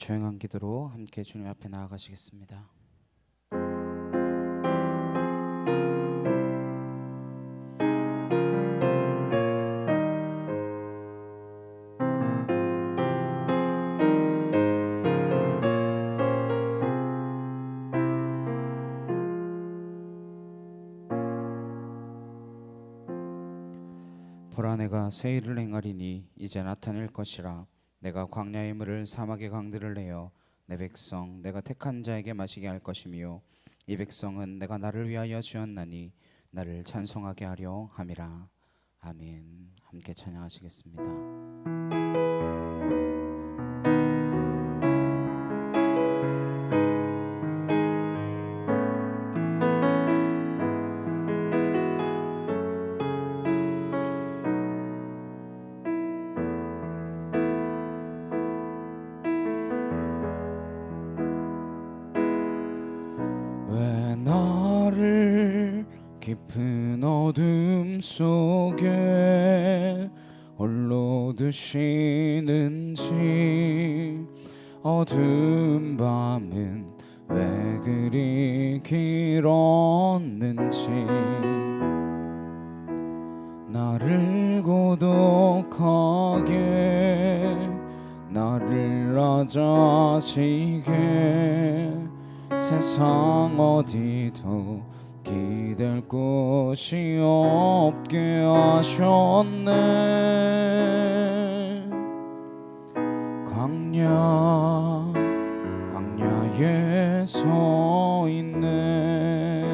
조용한 기도로 함께 주님 앞에 나아가시겠습니다. 보라, 내가 새 일을 행하리니 이제 나타낼 것이라. 내가 광야의 물을 사막의 강들을 내어 내 백성 내가 택한 자에게 마시게 할 것이며, 이 백성은 내가 나를 위하여 지었나니 나를 찬송하게 하려 함이라. 아멘. 함께 찬양하시겠습니다. 왜 나를 깊은 어둠 속에 홀로 두시는지, 어두운 밤은 왜 그리 길었는지, 나를 고독하게 나를 낮아지게 세상 어디도 기댈 곳이 없게 하셨네. 광야에 서 있네.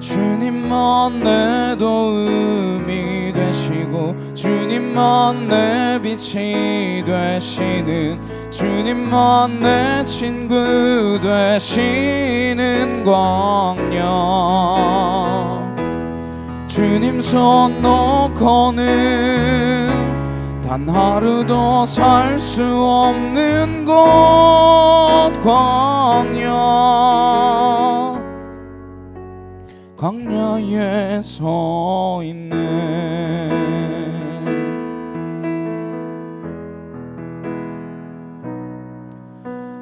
주님만 내 도움이 되시고, 주님만 내 빛이 되시는, 주님만 내 친구 되시는 광야. 주님 손 놓고는 단 하루도 살 수 없는 곳 광야. 광야에 서 있네.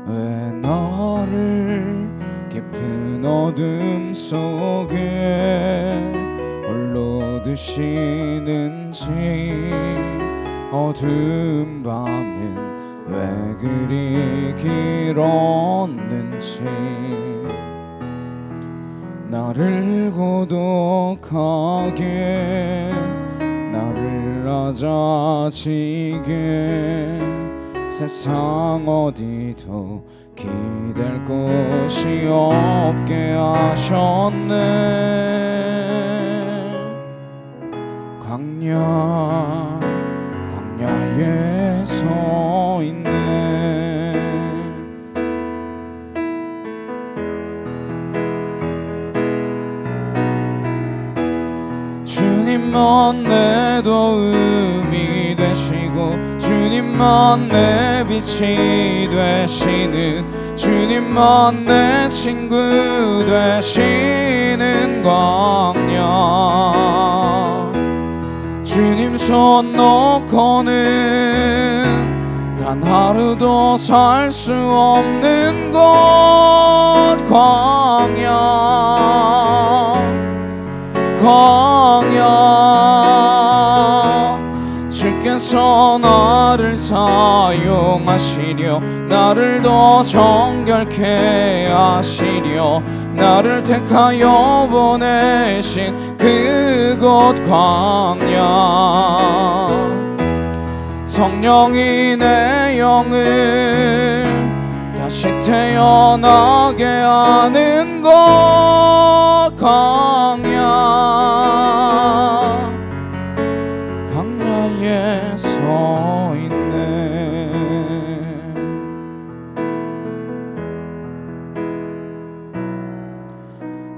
왜 나를 깊은 어둠 속에 홀로 두시는지, 어두운 밤은 왜 그리 길었는지, 나를 고독하게 나를 낮아지게 세상 어디도 기댈 곳이 없게 하셨네. 광야에 서 있네. 주님만 내 도움이 되시고, 주님만 내 빛이 되시는, 주님만 내 친구 되시는 광야. 주님 손 놓고는 단 하루도 살 수 없는 곳 광야. 주께서 나를 사용하시려, 나를 더 정결케 하시려, 나를 택하여 보내신 그곳 광야. 성령이 내 영을 다시 태어나게 하는 곳 광야에 서 있네.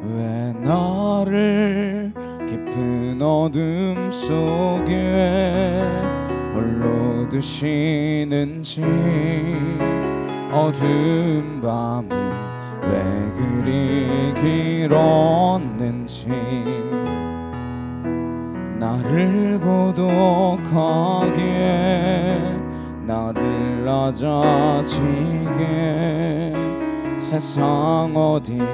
왜 나를 깊은 어둠 속에 홀로 두시는지, 어두운 밤은 왜 그리 길었는지, 나를 고독하게 나를 낮아지게 세상 어디도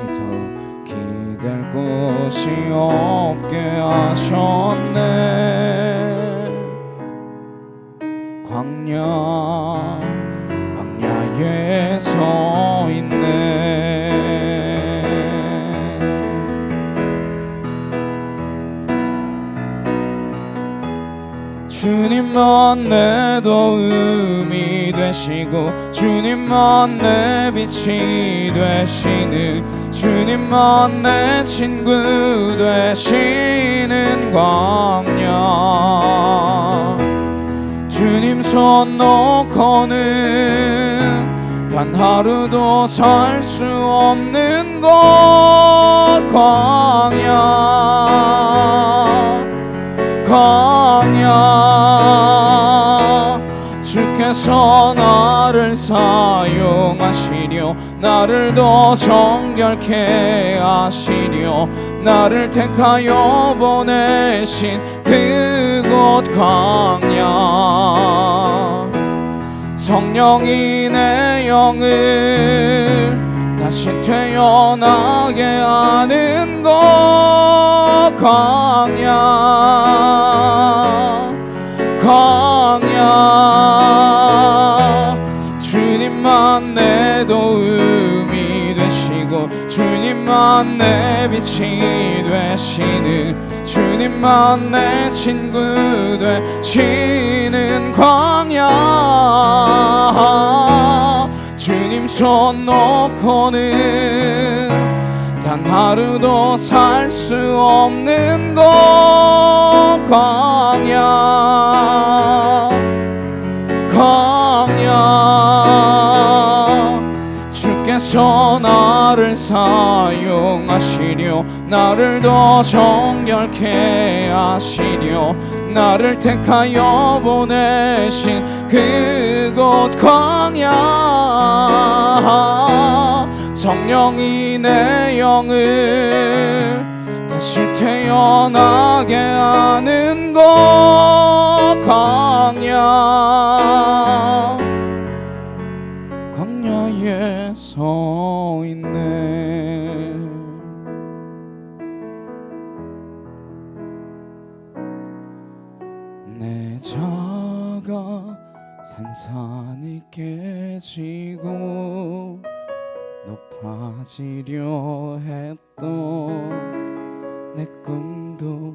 기댈 곳이 없게 하셨네. 광야에 서 있네. 주님만 내 도움이 되시고 주님만 내 빛이 되시는 주님만 내 친구 되시는 광야. 주님 손 놓고는 단 하루도 살 수 없는 곳 광야. 주께서 나를 사용하시려 나를 더 정결케 하시려 나를 택하여 보내신 그곳 광야. 성령이 내 영을 다시 태어나게 하는 곳 광야. 주님만 내 도움이 되시고 주님만 내 빛이 되시는 주님만 내 친구 되시는 광야. 주님 손 놓고는 단 하루도 살 수 없는 곳 광야. 주께서 나를 사용하시려 나를 더 정결케 하시려 나를 택하여 보내신 그곳 광야. 성령이 내 영을 다시 태어나게 하는 곳 광야. 광야에 서 있네. 내 자가 산산이 깨지고 높아지려 했던 내 꿈도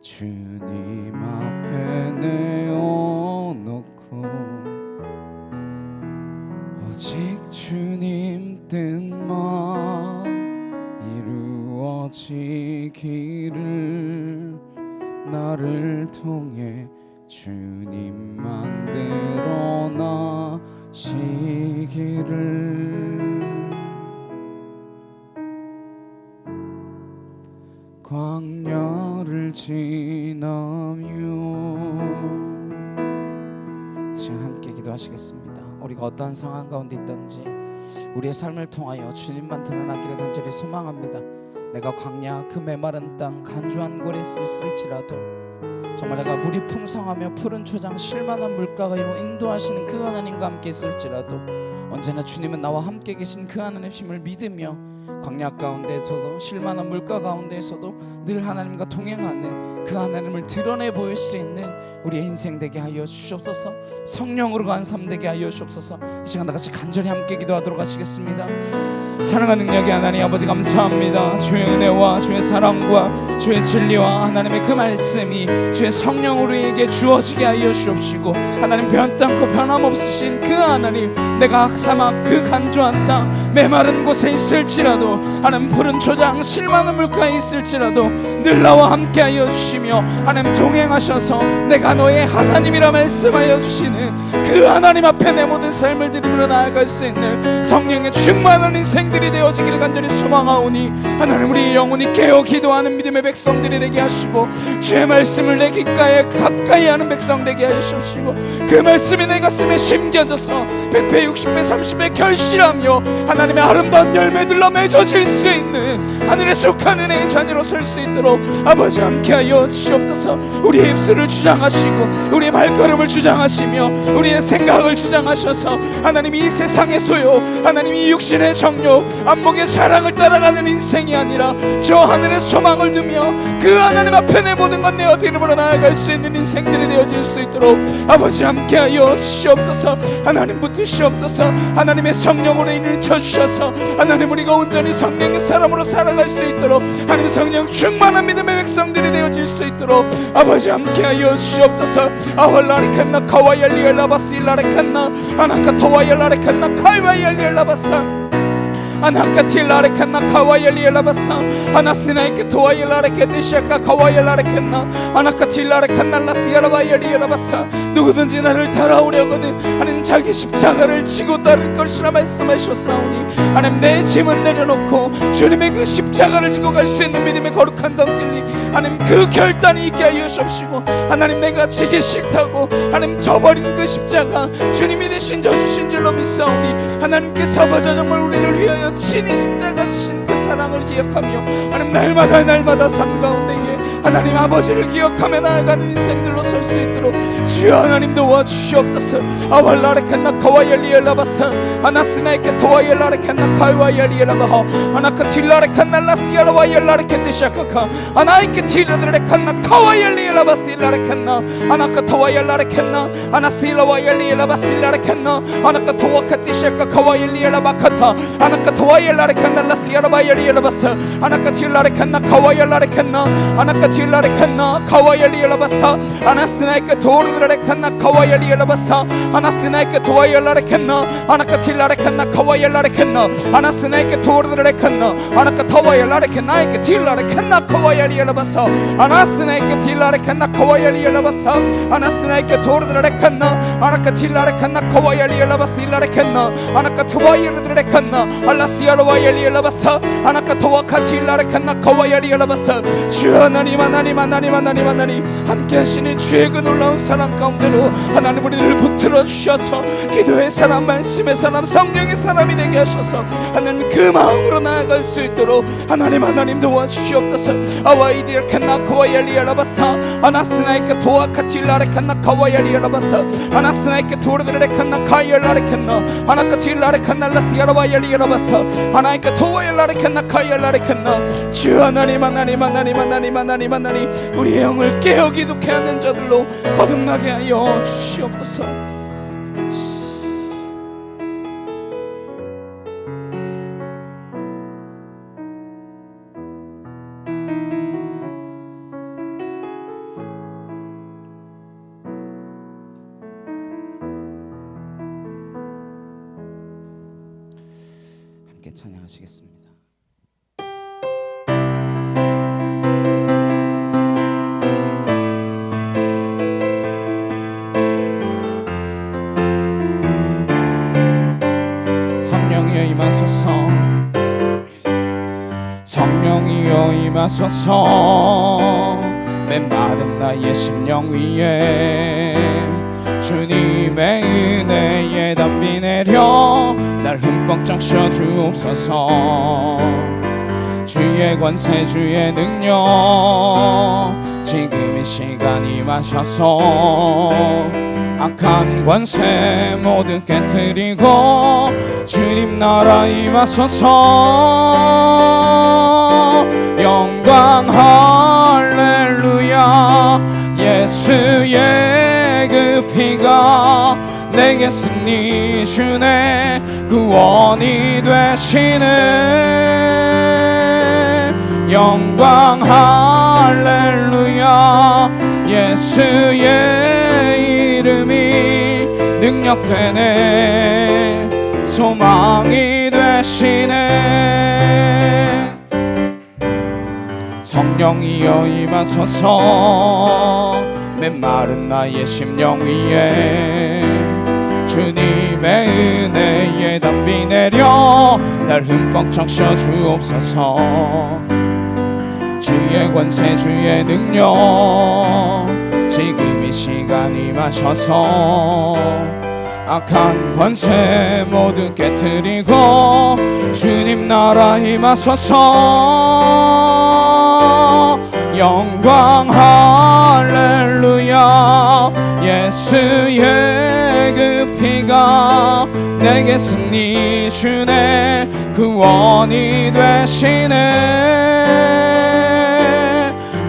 주님 앞에 내어놓고 오직 주님 뜻만 이루어지기를 나를 통해 주님 만들어 나시기를. 광야를 지나며 지금 함께 기도하시겠습니다. 우리가 어떠한 상황 가운데 있든지 우리의 삶을 통하여 주님만 드러나기를 간절히 소망합니다. 내가 광야 그 메마른 땅 간조한 곳에 있을지라도 정말 내가 물이 풍성하며 푸른 초장 쉴만한 물가로 인도하시는 그 하나님과 함께 있을지라도 언제나 주님은 나와 함께 계신 그 하나님의 힘을 믿으며 광야 가운데에서도 쉴만한 물가 가운데에서도 늘 하나님과 동행하는 그 하나님을 드러내 보일 수 있는 우리의 인생 되게 하여 주시옵소서. 성령으로 간 삶 되게 하여 주시옵소서. 이 시간 다같이 간절히 함께 기도하도록 하시겠습니다. 사랑하는 능력의 하나님 아버지 감사합니다. 주의 은혜와 주의 사랑과 주의 진리와 하나님의 그 말씀이 주의 성령으로 우리에게 주어지게 하여 주옵시고 하나님 변함고 변함없으신 그 하나님 내가 사막 그 간조한 땅 메마른 곳에 있을지라도 하나님 푸른 초장 쉴만한 물가에 있을지라도 늘 나와 함께하여 주시며 하나님 동행하셔서 내가 너의 하나님이라 말씀하여 주시는 그 하나님 앞에 내 모든 삶을 드리며 나아갈 수 있는 성령의 충만한 인생들이 되어지기를 간절히 소망하오니 하나님 우리 영혼이 깨어 기도하는 믿음의 백성들이 되게 하시고 주의 말씀을 내 귓가에 가까이 하는 백성 되게 하시옵시고 그 말씀이 내 가슴에 심겨져서 100배 60배 30배 결실하며 하나님의 아름다운 어떤 열매들로 맺어질 수 있는 하늘에 속한 은혜의 자녀로 설 수 있도록 아버지 함께하여 주시옵소서. 우리의 입술을 주장하시고 우리의 발걸음을 주장하시며 우리의 생각을 주장하셔서 하나님 이 세상의 소요, 하나님 이 육신의 정욕, 안목의 자랑을 따라가는 인생이 아니라 저 하늘의 소망을 두며 그 하나님 앞에 내 모든 것 내어 드림으로 나아갈 수 있는 인생들이 되어질 수 있도록 아버지 함께하여 주시옵소서. 하나님 붙드시옵소서. 하나님의 성령으로 인을 쳐주셔서 하나님 우리가 온전히 성령의 사람으로 살아갈 수 있도록 하나님 성령 충만한 믿음의 백성들이 되어질 수 있도록 아버지 함께하여 주시옵소서. 아왈라리칸나 카와이알리알라바스일라레칸나 아나카토와이알라레칸나 카이와이알리알라바사 아나카틸라레칸나 카와이알리알라바사 아나스나이케 토와이알라레케 디샤카 카와이알라레칸나 아나카틸라레칸나 라시알라바이알리알라바사 누구든지 나를 따라오려거든 하나님 자기 십자가를 지고 따를 것이라 말씀하셨사오니 하나님 내 짐은 내려놓고 주님의 그 십자가를 지고 갈 수 있는 믿음의 거룩한 덩길이 하나님 그 결단이 있게 하여 주옵시고 하나님 내가 지기 싫다고 하나님 저버린 그 십자가 주님이 대신 져주신 줄로 믿사오니 하나님께서 거저 정말 우리를 위하여 친히 십자가 주신 그 사랑을 기억하며 하나님 날마다 삶 가운데에 하나님 아버지를 기억하며 나아가는 인생들로 설 수 있도록 주여 하나님 도와주시옵소서. 아왈라레칸나 카와이알리엘라바사 아나스나이케 토와이알라레칸나 카와이알리엘라바하 아나카틸라레칸나 라시알라와이알라레케디샤카카 아나이케 틸라드레칸나 카와이알리엘라바실라레칸나 아나카토와이알라레칸나 아나실라와이알리엘라바실라레칸나 아나카토와카티샤카 카와이알리엘라바카타 아나카토와이알라레칸나 라시알라바이알리엘라바사 아나카틸라레칸나 카와이알라레칸나 아나카틸라레칸나 카와이알리엘라바사 아나스나이케 토르드레칸나 카와이알리엘라바사 아나스나이케 토와이알라레칸나 아나카틸라레칸나 카와이알라레칸나 아나스나이케 토르드레칸나 아나카토와이알라레칸나 이케 틸라레칸나 카와이알리엘라바사 아나스나이케 틸라레칸나 카와이알리엘라바사 아나스나이케 토르드레칸나 아나카틸라레칸나 카와이알리엘라바실라레칸나 아나카토와이알드레칸나 알라시알와이알리엘라바사 아나카토와카틸라레칸나 카와이알리엘라바사 주여 하나님 함께 하시는 주의 그 놀라운 사랑 가운데로 하나님 우리를 붙들어 주셔서 기도의 사람, 말씀의 사람, 성령의 사람이 되게 하셔서 하나님 그 마음으로 나아갈 수 있도록 하나님 도와주시옵소서. 아와이디알칸나 카와이알리엘라바사 아나스나이케 토아카틸라레칸나 카와이알리엘라바사 아나스나이케 토르드레칸나 카이알라레칸나 아나카틸라레칸나 라시알와이알리엘라바사 아나이케 토와이알라레칸나 카이알라레칸나 주여 하나님 우리의 영을 깨어 기독해 하는 자들로 거듭나게 하여 주시옵소서. 함께 찬양하시겠습니다. 성령이여 임하소서 성령이여 임하소서 메마른 나의 심령 위에 주님의 은혜의 담비 내려 날 흠뻑 적셔 주옵소서. 주의 권세 주의 능력 지금 이 시간 임하셔서 악한 권세 모두 깨뜨리고 주님 나라 임하소서. 영광 할렐루야 예수의 그 피가 내게 승리 주네 구원이 되시네. 영광 할렐루야 예수의 이름이 능력되네 소망이 되시네. 성령이여 임하소서 메마른 나의 심령 위에 주님의 은혜의 담비 내려 날 흠뻑 적셔 주옵소서. 주의 권세 주의 능력 지금 이 시간 임하셔서 악한 권세 모두 깨트리고 주님 나라 임하소서. 영광 할렐루야. 예수의 그 피가 내게 승리 주네. 구원이 되시네.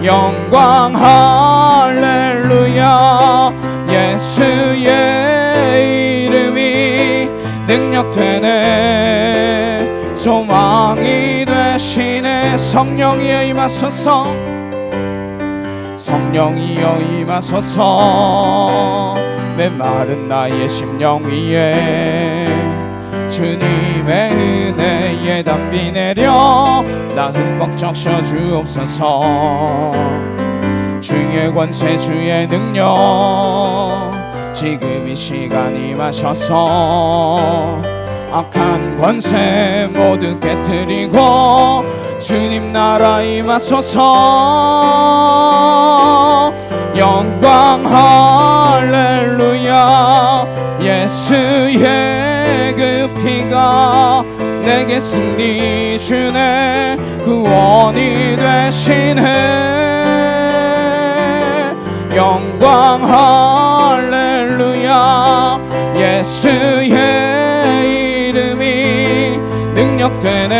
영광 할렐루야. 예수의 이름이 능력되네. 소망이 되시네. 성령이여 임하소서. 성령이여 임하소서. 메마른 나의 심령 위에 주님의 은혜의 담비 내려 나 흠뻑 적셔 주옵소서. 주의 권세 주의 능력 지금 이 시간 임하셔서 악한 권세 모두 깨트리고 주님 나라 임하소서. 영광 할렐루야. 예수의 그 피가 내게 승리 주네. 구원이 되시네. 영광 할렐루야. 예수의 이름이 능력되네.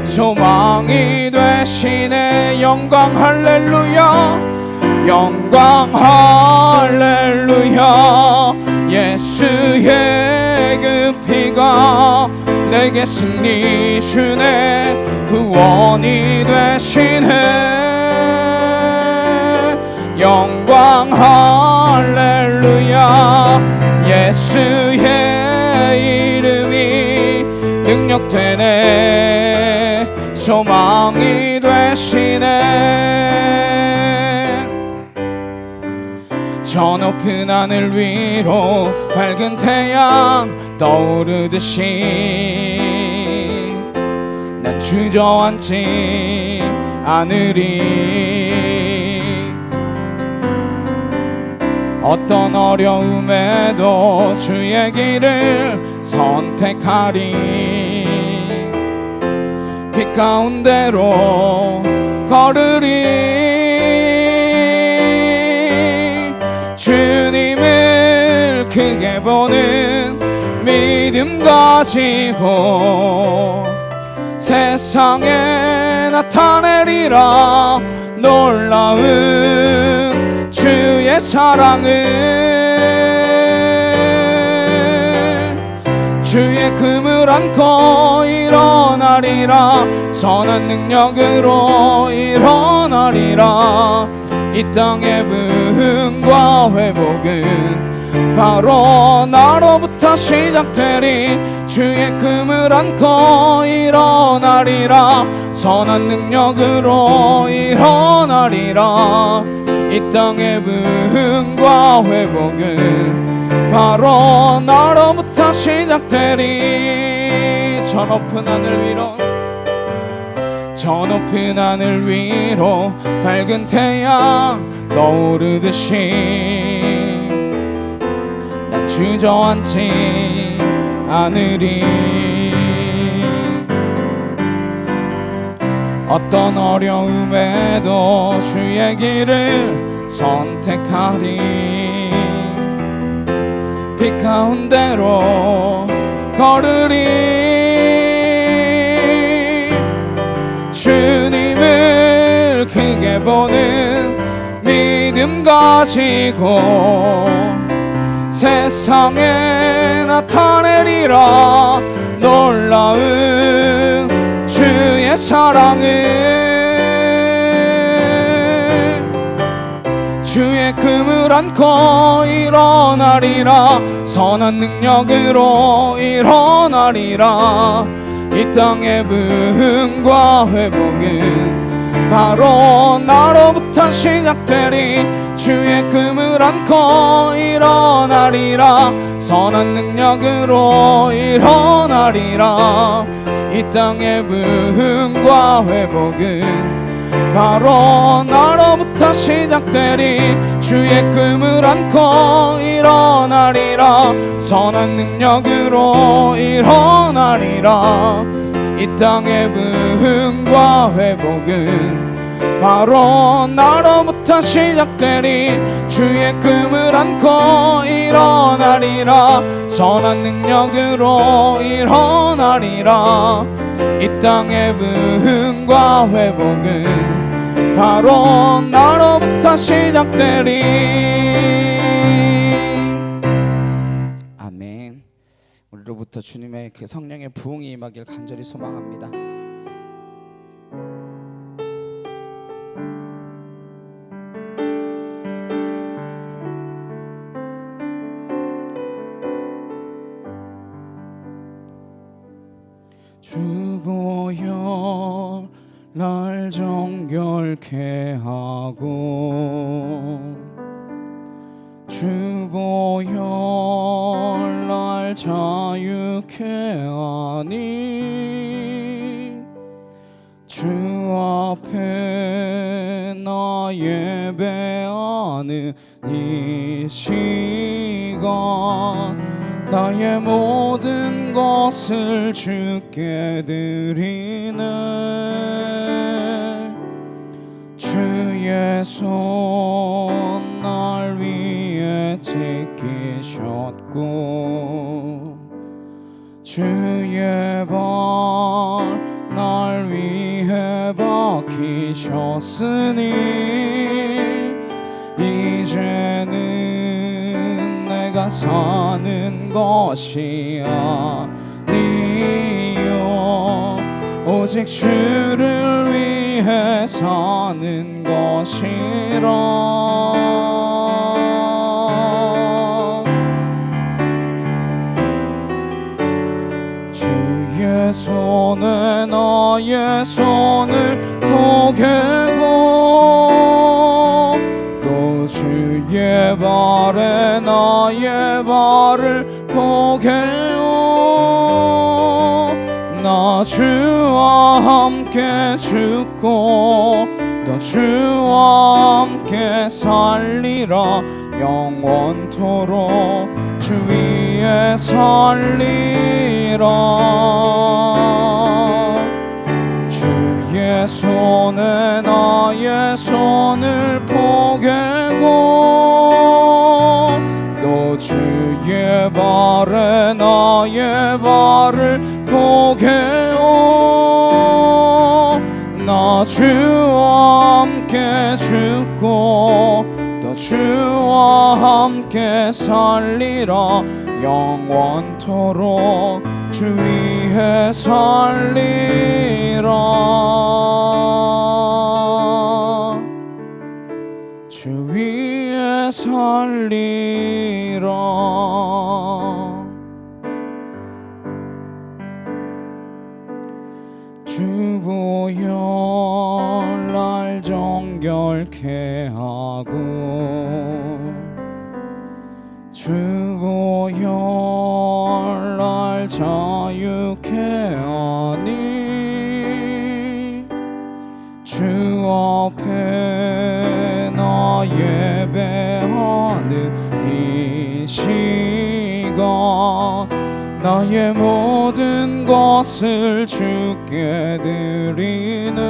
소망이 되시네. 영광 할렐루야. 영광 할렐루야. 예수의 그 피가 내게 승리 주네. 구원이 되시네. 영광 할렐루야. 예수의 이름이 능력되네. 소망이 되시네. 저 높은 하늘 위로 밝은 태양 떠오르듯이 난 주저앉지 않으리. 어떤 어려움에도 주의 길을 선택하리. 빛 가운데로 걸으리. 주님을 크게 보는 믿음 가지고 세상에 나타내리라. 놀라운 주의 사랑을. 주의 금을 안고 일어나리라. 선한 능력으로 일어나리라. 이 땅의 부흥과 회복은 바로 나로부터 시작되리. 주의 금을 안고 일어나리라. 선한 능력으로 일어나리라. 이 땅의 부흥과 회복은 바로 나로부터 시작되리. 저 높은 하늘 위로 저 높은 하늘 위로 밝은 태양 떠오르듯이 난 주저앉지 않으리. 어떤 어려움에도 주의 길을 선택하리. 빛 가운데로 걸으리. 주님을 크게 보는 믿음 가지고 세상에 나타내리라. 놀라운 주의 사랑을. 주의 금을 안고 일어나리라. 선한 능력으로 일어나리라. 이 땅의 부흥과 회복은 바로 나로부터 시작되리. 주의 금을 안고 일어나리라. 선한 능력으로 일어나리라. 이 땅의 부흥과 회복은 바로 나로부터 시작되리. 주의 꿈을 안고 일어나리라. 선한 능력으로 일어나리라. 이 땅의 부흥과 회복은 바로 나로부터 시작되리. 주의 꿈을 안고 일어나리라. 선한 능력으로 일어나리라. 이 땅의 부흥과 회복은 바로 나로부터 시작되리. 아멘. 우리로부터 주님의 그 성령의 부흥이 임하길 간절히 소망합니다. 주보여 날 정결케 하고 주보여 날 자유케 하니 주 앞에 나 예배하는 이 시간 나의 모든 것을 주께 드리네. 주의 손 날 위에 지키셨고 주의 발 날 위해 박히셨으니 이제는 내가 사는 것이 아니요 오직 주를 위해 사는 것이라. 주의 손에 나의 손을 포개고 또 주의 발에 나의 발을 포개어 나 주와 함께 죽고 또 주와 함께 살리라. 영원토록 주 위에 살리라. 주의 손에 나의 손을 포개고 또 주의 발에 나의 발을 포개어 나 주와 함께 죽고 또 주와 함께 살리라. 영원토록 주 위에 살리라. 주 위에 살리라. 주 보여 날 정결케 하고 주 보여 날 자유케 하니 주 앞에 나 예배하는 이 시간 나의 모든 것을 주께 드리네.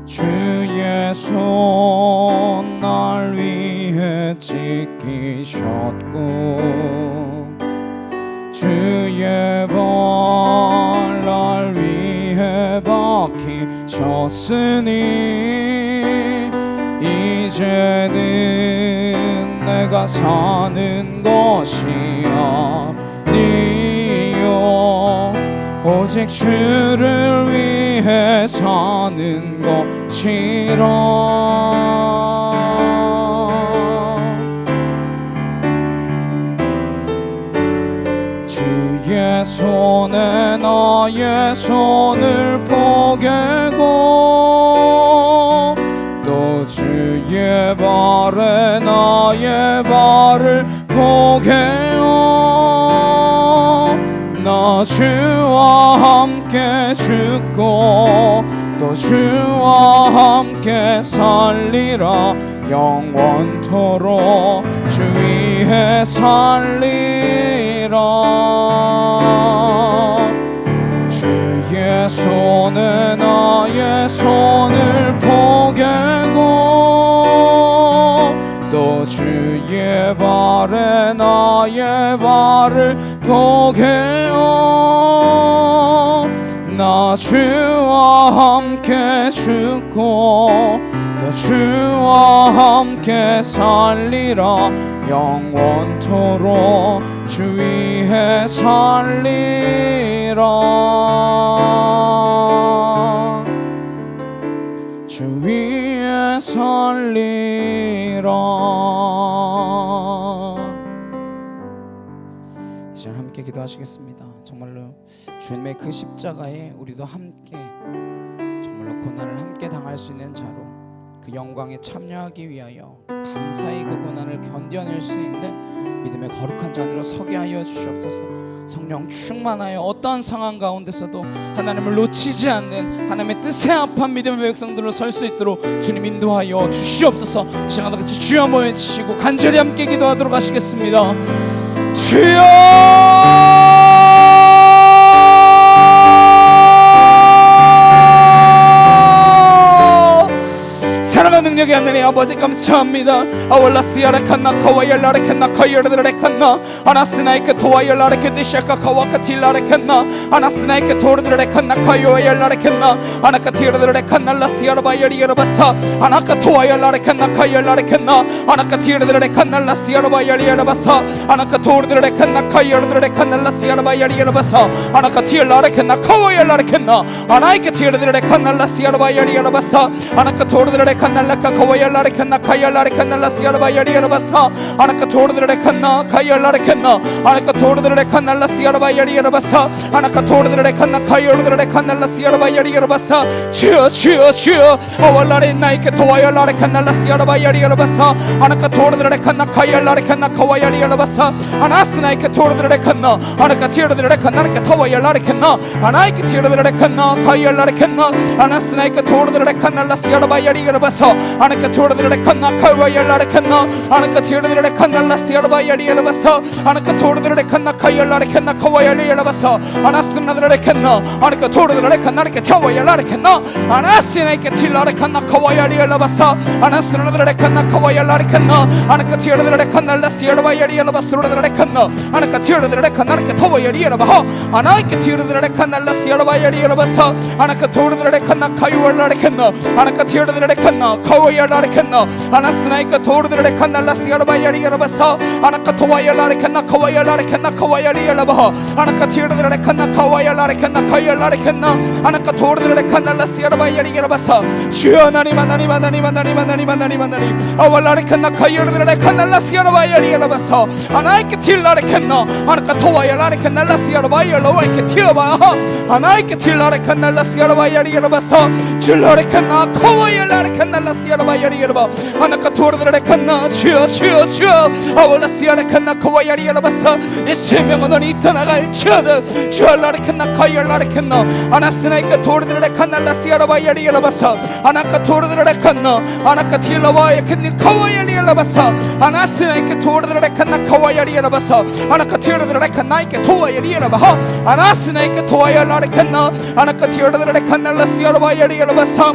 주의 손 날 위해 지키셨고 주의 발 날 위해 박히셨으니 이제는 내가 사는 것이 아니요 오직 주를 위해 사는 것이라. 주의 손에 나의 손을 포개고 또 주의 발에 나의 발을 포개어 나 주와 함께 죽고 주와 함께 살리라 영원토록 주 위에 살리라 주의 손에 나의 손을 포개고 또 주의 발에 나의 발을 포개어 나 주와 함께 죽고 또 주와 함께 살리라 영원토록 주 위에 살리라 주 위에 살리라. 이제 함께 기도하시겠습니다. 정말로 주님의 그 십자가에 우리도 함께 정말로 고난을 함께 당할 수 있는 자로 그 영광에 참여하기 위하여 감사히 그 고난을 견뎌낼 수 있는 믿음의 거룩한 자녀로 서게 하여 주시옵소서. 성령 충만하여 어떠한 상황 가운데서도 하나님을 놓치지 않는 하나님의 뜻에 합한 믿음의 백성들로 설 수 있도록 주님 인도하여 주시옵소서. 시간과 같이 주여 모여주시고 간절히 함께 기도하도록 하시겠습니다. 주여 사랑과 능력이 하나님 아버지 감사합니다. 아월라스야라칸나 카와열라레칸나 카열드레칸나 아나스나이케 토와열라레케 디샤카 카와카틸라레칸나 아나스나이케 토르드레칸나 카요열라레칸나 아나카티르드레칸나 라스야라바열이여라바사 아나카 토와열라레칸나 카열라레칸나 아나카티르드레칸나 라스야라바열이여라바사 아나카 토르드레칸나 카열드레칸나 라스야라바열이여라바사 아나카티르라레칸나 카와열라레칸나 아나이케 티르드레칸나 라스야라바열이여라바사 아나카 토르드레칸나 날라카 카와열라레칸나 카열라레칸나 라스야라바열이여라바사 아나카 토르드레칸나 카열라레칸나 아나카 토르드레칸나 라스야라바열이여라바사 아나카 토르드레칸나 카열드레칸나 라스야라바열이여라바사 주여 주여 주여 아왈라레 나이케 토와열라레칸나 라스야라바열이여라바사 아나카 토르드레칸나 카열라레칸나 카와열이여라바사 아나스나이케 토르드레칸나 아나카 티르드레칸나 아나카 토와열라레칸나 아나이케 티르드레칸나 카열라레칸나 아나스나이케 토르드레칸나 라스야라바열이여라바사 아나카 토르드레칸나 카와열라레칸나 아나카 티르드레칸나 라스야라바열이여라바사 아나카 토르드레칸나 카열라레칸나 카와열이여라바사 아나스나드레칸나 아나카 토르드레칸나 아나카 타와열라레칸나 아나스나이케 틸라레칸나 카와열이여라바사 아나스나드레칸나 카와열라레칸나 아나카 티르드레칸나 라스야라바열이여라바스로드레칸나 아나카 티르드레칸나 아나카 타와열이여라바하 아나이케 티르드레칸나 라스야라바열이여라바사 아나카 토르드레칸나 카요열라레칸나 아나카 티르드레칸나 카와열라레칸나 아나스나이케 토르드레칸나 라스야라바열이여라바사 아나카 토와열라레칸나 카와열라레칸나 카와열이여라바하 아나카 티르드레칸나 카와열라레칸나 카열라레칸나 아나카 토르드레칸나 라스야라바열이여라바사 주여 하나님 하나님 하나님 하나님 하나님 하나님 하나님 아왈라레칸나 카열드레칸나 라스야라바열이여라바사 아나이케 틸라레칸나 아나카 토와열라레칸나 라스야라바열라와이케 티어바 아나이케 틸라레칸나 라스야라바열이여라바사 줄라레칸나 카와열라레칸나 라스야라바열이여라바 아나카 토르드레칸나 주여 주여 주여 아왈라스야레칸나 카와열이여라바사 이 생명은 너니 떠나갈 주여 주알라레칸나 카열라레칸나 아나스나이케 토르드레칸나 라스야라바열이여라바사 아나카 토르드레칸나 아나카 틸라와이케 카와열이여라바사 아나스나이케 토르드레칸나 카와열이여라바사 아나카 티르드레칸나이케 토와열이여라바하 아나스나이케 토와열라레칸나 아나카 티르드레칸나 라스야라바열이여라바사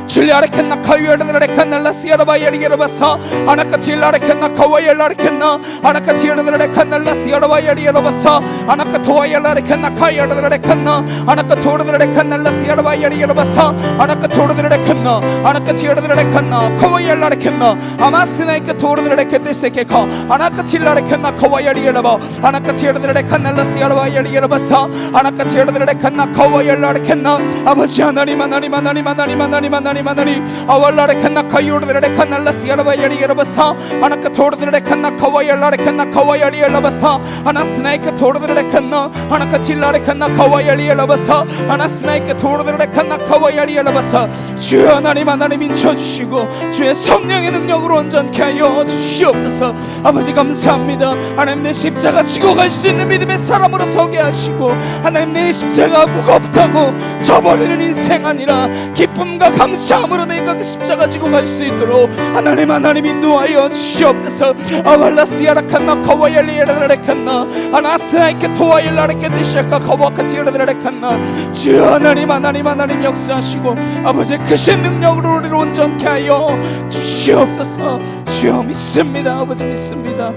줄라레칸나 카요르드레칸나 라스야라바열이여라바사 아나카 틸라레칸나 카와열라레칸나 아나카 티르드레칸나 라스야라바열이여라바사 아나카 토와열라레칸나 카요르드레칸나 아나카 토르드레칸나 라스야라바열이여라바사 아나카 토르드레칸나 아나카 티르드레칸나 카와열라레칸나 아마스나이케 토르드레칸데세케카 아나카 틸라레칸나 카와열이여라바 아나카 티르드레칸나 라스야라바열이여라바사 아나카 티르드레칸나 카와열라레칸나 아버지 하나님 하나님 하나님 하나님 하나님 하나님 하나님 아왈라레 칸나카 요르데레 칸날라스 야라바야리 야라바사 아나카 토르데레 칸나카 와얄라레 칸나카 와얄리 야라바사 아나 스나이카 토르데레 칸나 아나카 틸라레 칸나카 와얄리 야라바사 아나 스나이카 토르데레 칸나카 와얄리 야라바사 주여 하나님 인쳐주시고 주의 성령의 능력으로 온전케 하여 주시옵소서. 아버지 감사합니다. 하나님 내 십자가 지고 갈 수 있는 믿음의 사람으로 서게 하시고 하나님 내 십자가 무겁다고 저버리는 인생 아니라 기쁨과 감사함으로 내가 그 십자가 지고 갈 수 있도록 하나님 인도하여 주시옵소서. 아발라스야라 칸나 카와얄리야라레 칸나 아나스나이케 토와얄라레케 디샤카 카와카티야라레 칸나 주여 하나님 역사하시고 아버지 크신 능력으로 우리를 온전케 하여 주시옵소서. 주여 믿습니다. 아버지 믿습니다.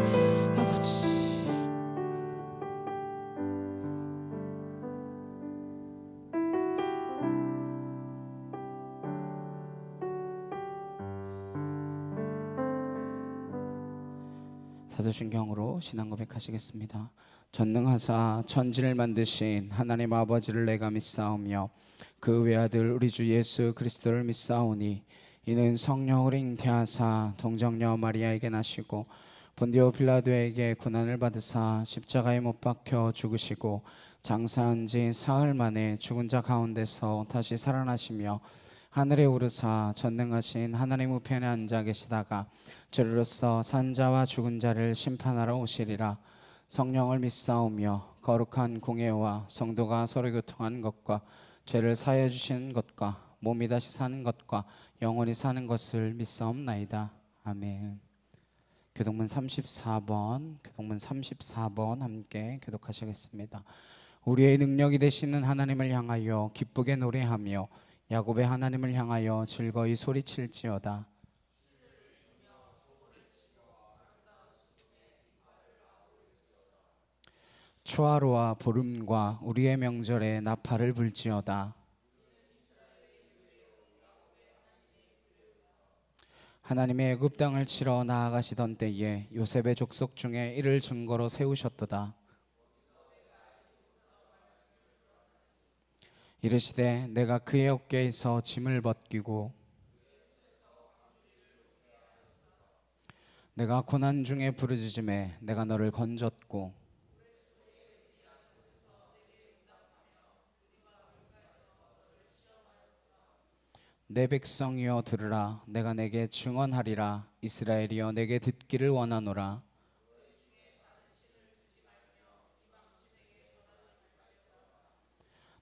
아버지 사도신경으로 신앙 고백하시겠습니다. 전능하사 천지를 만드신 하나님 아버지를 내가 믿사오며 그 외아들 우리 주 예수 그리스도를 믿사오니 이는 성령을 잉태하사 동정녀 마리아에게 나시고 본디오 빌라도에게 고난을 받으사 십자가에 못 박혀 죽으시고 장사한 지 사흘 만에 죽은 자 가운데서 다시 살아나시며 하늘에 오르사 전능하신 하나님 우편에 앉아 계시다가 저리로서 산자와 죽은 자를 심판하러 오시리라. 성령을 믿사오며 거룩한 공예와 성도가 서로 교통하는 것과 죄를 사하여 주시는 것과 몸이 다시 사는 것과 영원히 사는 것을 믿사옵나이다. 아멘. 교독문 34번 함께 교독하시겠습니다. 우리의 능력이 되시는 하나님을 향하여 기쁘게 노래하며 야곱의 하나님을 향하여 즐거이 소리칠지어다. 초하루와 보름과 우리의 명절에 나팔을 불지어다. 하나님의 애굽 땅을 치러 나아가시던 때에 요셉의 족속 중에 이를 증거로 세우셨도다. 이르시되 내가 그의 어깨에서 짐을 벗기고 내가 고난 중에 부르짖음에 내가 너를 건졌고 내 백성이여 들으라. 내가 내게 증언하리라. 이스라엘이여 내게 듣기를 원하노라.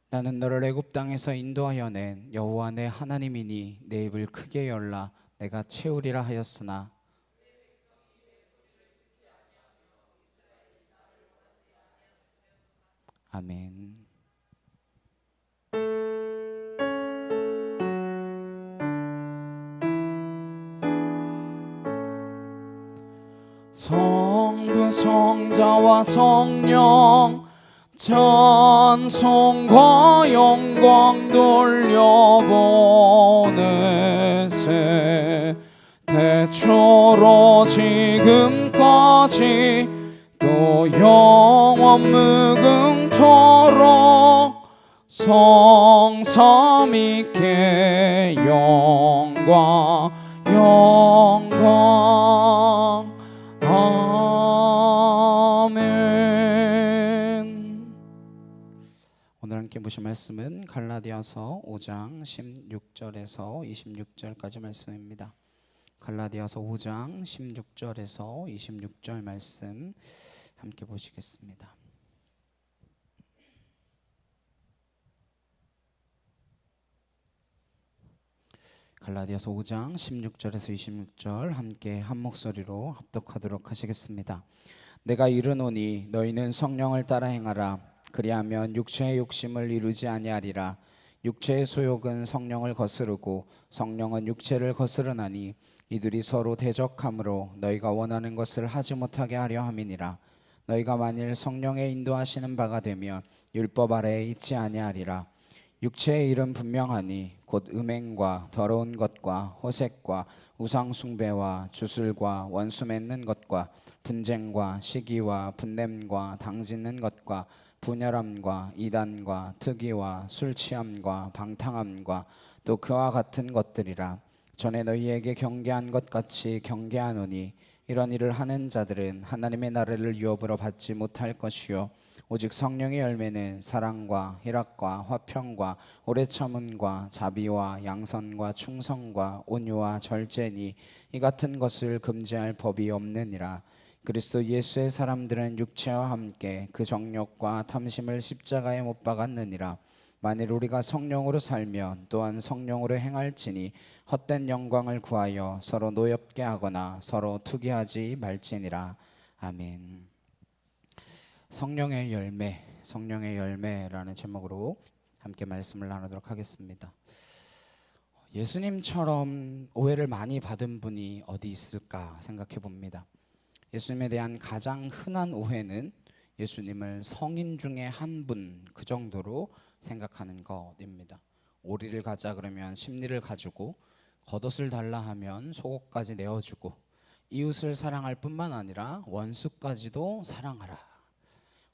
나는 너를 애굽 땅에서 인도하여 낸 여호와 내 하나님이니 내 입을 크게 열라. 내가 채우리라 하였으나 아멘. 성부 성자와 성령 찬송과 영광 돌려보내세. 대초로 지금까지 또 영원 무궁토록 성삼위께 영광 아멘. 오늘 함께 보실 말씀은 갈라디아서 5장 16절에서 26절까지 말씀입니다. 갈라디아서 5장 16절에서 26절 말씀 함께 보시겠습니다. 갈라디아서 5장 16절에서 26절 함께 한 목소리로 합독하도록 하시겠습니다. 내가 이르노니 너희는 성령을 따라 행하라. 그리하면 육체의 욕심을 이루지 아니하리라. 육체의 소욕은 성령을 거스르고 성령은 육체를 거스르나니 이들이 서로 대적함으로 너희가 원하는 것을 하지 못하게 하려 함이니라. 너희가 만일 성령의 인도하시는 바가 되면 율법 아래에 있지 아니하리라. 육체의 일은 분명하니 곧 음행과 더러운 것과 호색과 우상 숭배와 주술과 원수 맺는 것과 분쟁과 시기와 분냄과 당짓는 것과 분열함과 이단과 특의와 술취함과 방탕함과 또 그와 같은 것들이라. 전에 너희에게 경계한 것 같이 경계하노니 이런 일을 하는 자들은 하나님의 나라를 유업으로 받지 못할 것이요 오직 성령의 열매는 사랑과 희락과 화평과 오래 참음과 자비와 양선과 충성과 온유와 절제니 이 같은 것을 금지할 법이 없느니라. 그리스도 예수의 사람들은 육체와 함께 그 정욕과 탐심을 십자가에 못 박았느니라. 만일 우리가 성령으로 살면 또한 성령으로 행할지니 헛된 영광을 구하여 서로 노엽게 하거나 서로 투기하지 말지니라. 아멘. 성령의 열매, 성령의 열매라는 제목으로 함께 말씀을 나누도록 하겠습니다. 예수님처럼 오해를 많이 받은 분이 어디 있을까 생각해 봅니다. 예수님에 대한 가장 흔한 오해는 예수님을 성인 중에 한 분 그 정도로 생각하는 것입니다. 오리를 가자 그러면 심리를 가지고, 겉옷을 달라 하면 속옷까지 내어주고, 이웃을 사랑할 뿐만 아니라 원수까지도 사랑하라.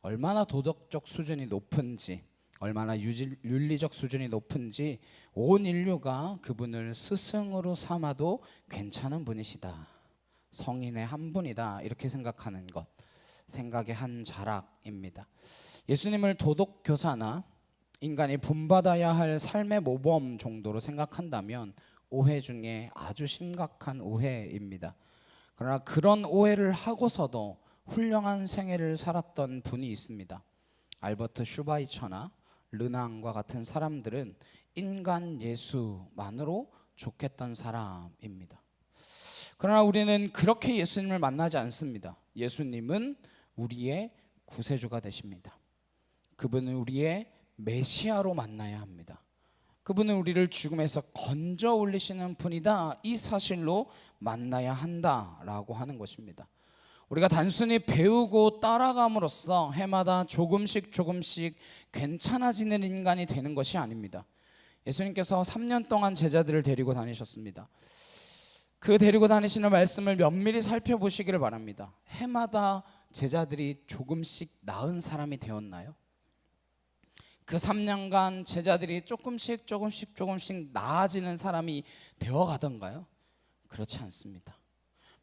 얼마나 도덕적 수준이 높은지, 얼마나 윤리적 수준이 높은지 온 인류가 그분을 스승으로 삼아도 괜찮은 분이시다, 성인의 한 분이다, 이렇게 생각하는 것, 생각의 한 자락입니다. 예수님을 도덕교사나 인간이 본받아야 할 삶의 모범 정도로 생각한다면 오해 중에 아주 심각한 오해입니다. 그러나 그런 오해를 하고서도 훌륭한 생애를 살았던 분이 있습니다. 알버트 슈바이처나 르낭과 같은 사람들은 인간 예수만으로 좋겠던 사람입니다. 그러나 우리는 그렇게 예수님을 만나지 않습니다. 예수님은 우리의 구세주가 되십니다. 그분은 우리의 메시아로 만나야 합니다. 그분은 우리를 죽음에서 건져 올리시는 분이다, 이 사실로 만나야 한다라고 하는 것입니다. 우리가 단순히 배우고 따라감으로써 해마다 조금씩 괜찮아지는 인간이 되는 것이 아닙니다. 예수님께서 3년 동안 제자들을 데리고 다니셨습니다. 그 데리고 다니시는 말씀을 면밀히 살펴보시기를 바랍니다. 해마다 제자들이 조금씩 나은 사람이 되었나요? 그 3년간 제자들이 조금씩 나아지는 사람이 되어가던가요? 그렇지 않습니다.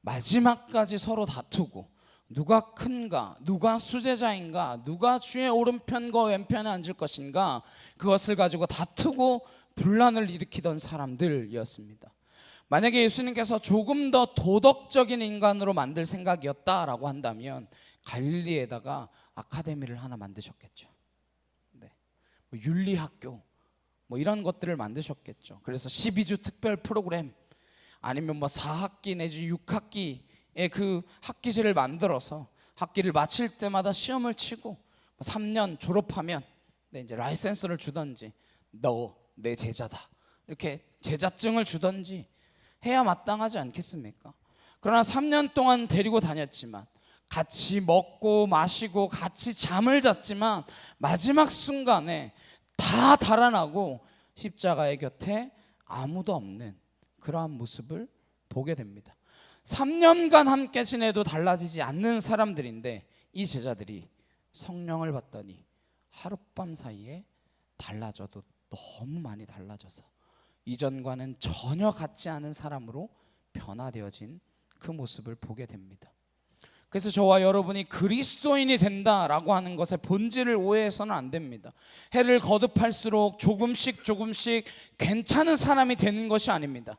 마지막까지 서로 다투고, 누가 큰가, 누가 수제자인가, 누가 주의 오른편과 왼편에 앉을 것인가, 그것을 가지고 다투고 분란을 일으키던 사람들이었습니다. 만약에 예수님께서 조금 더 도덕적인 인간으로 만들 생각이었다라고 한다면 갈릴리에다가 아카데미를 하나 만드셨겠죠. 네. 윤리학교 이런 것들을 만드셨겠죠. 그래서 12주 특별 프로그램, 아니면 4학기 내지 6학기의 그 학기제를 만들어서 학기를 마칠 때마다 시험을 치고 3년 졸업하면 이제 라이센스를 주던지, 너 내 제자다, 이렇게 제자증을 주던지 해야 마땅하지 않겠습니까? 그러나 3년 동안 데리고 다녔지만, 같이 먹고 마시고 같이 잠을 잤지만 마지막 순간에 다 달아나고 십자가의 곁에 아무도 없는 그러한 모습을 보게 됩니다. 3년간 함께 지내도 달라지지 않는 사람들인데, 이 제자들이 성령을 받더니 하룻밤 사이에 달라져도 너무 많이 달라져서 이전과는 전혀 같지 않은 사람으로 변화되어진 그 모습을 보게 됩니다. 그래서 저와 여러분이 그리스도인이 된다라고 하는 것의 본질을 오해해서는 안 됩니다. 해를 거듭할수록 조금씩 괜찮은 사람이 되는 것이 아닙니다.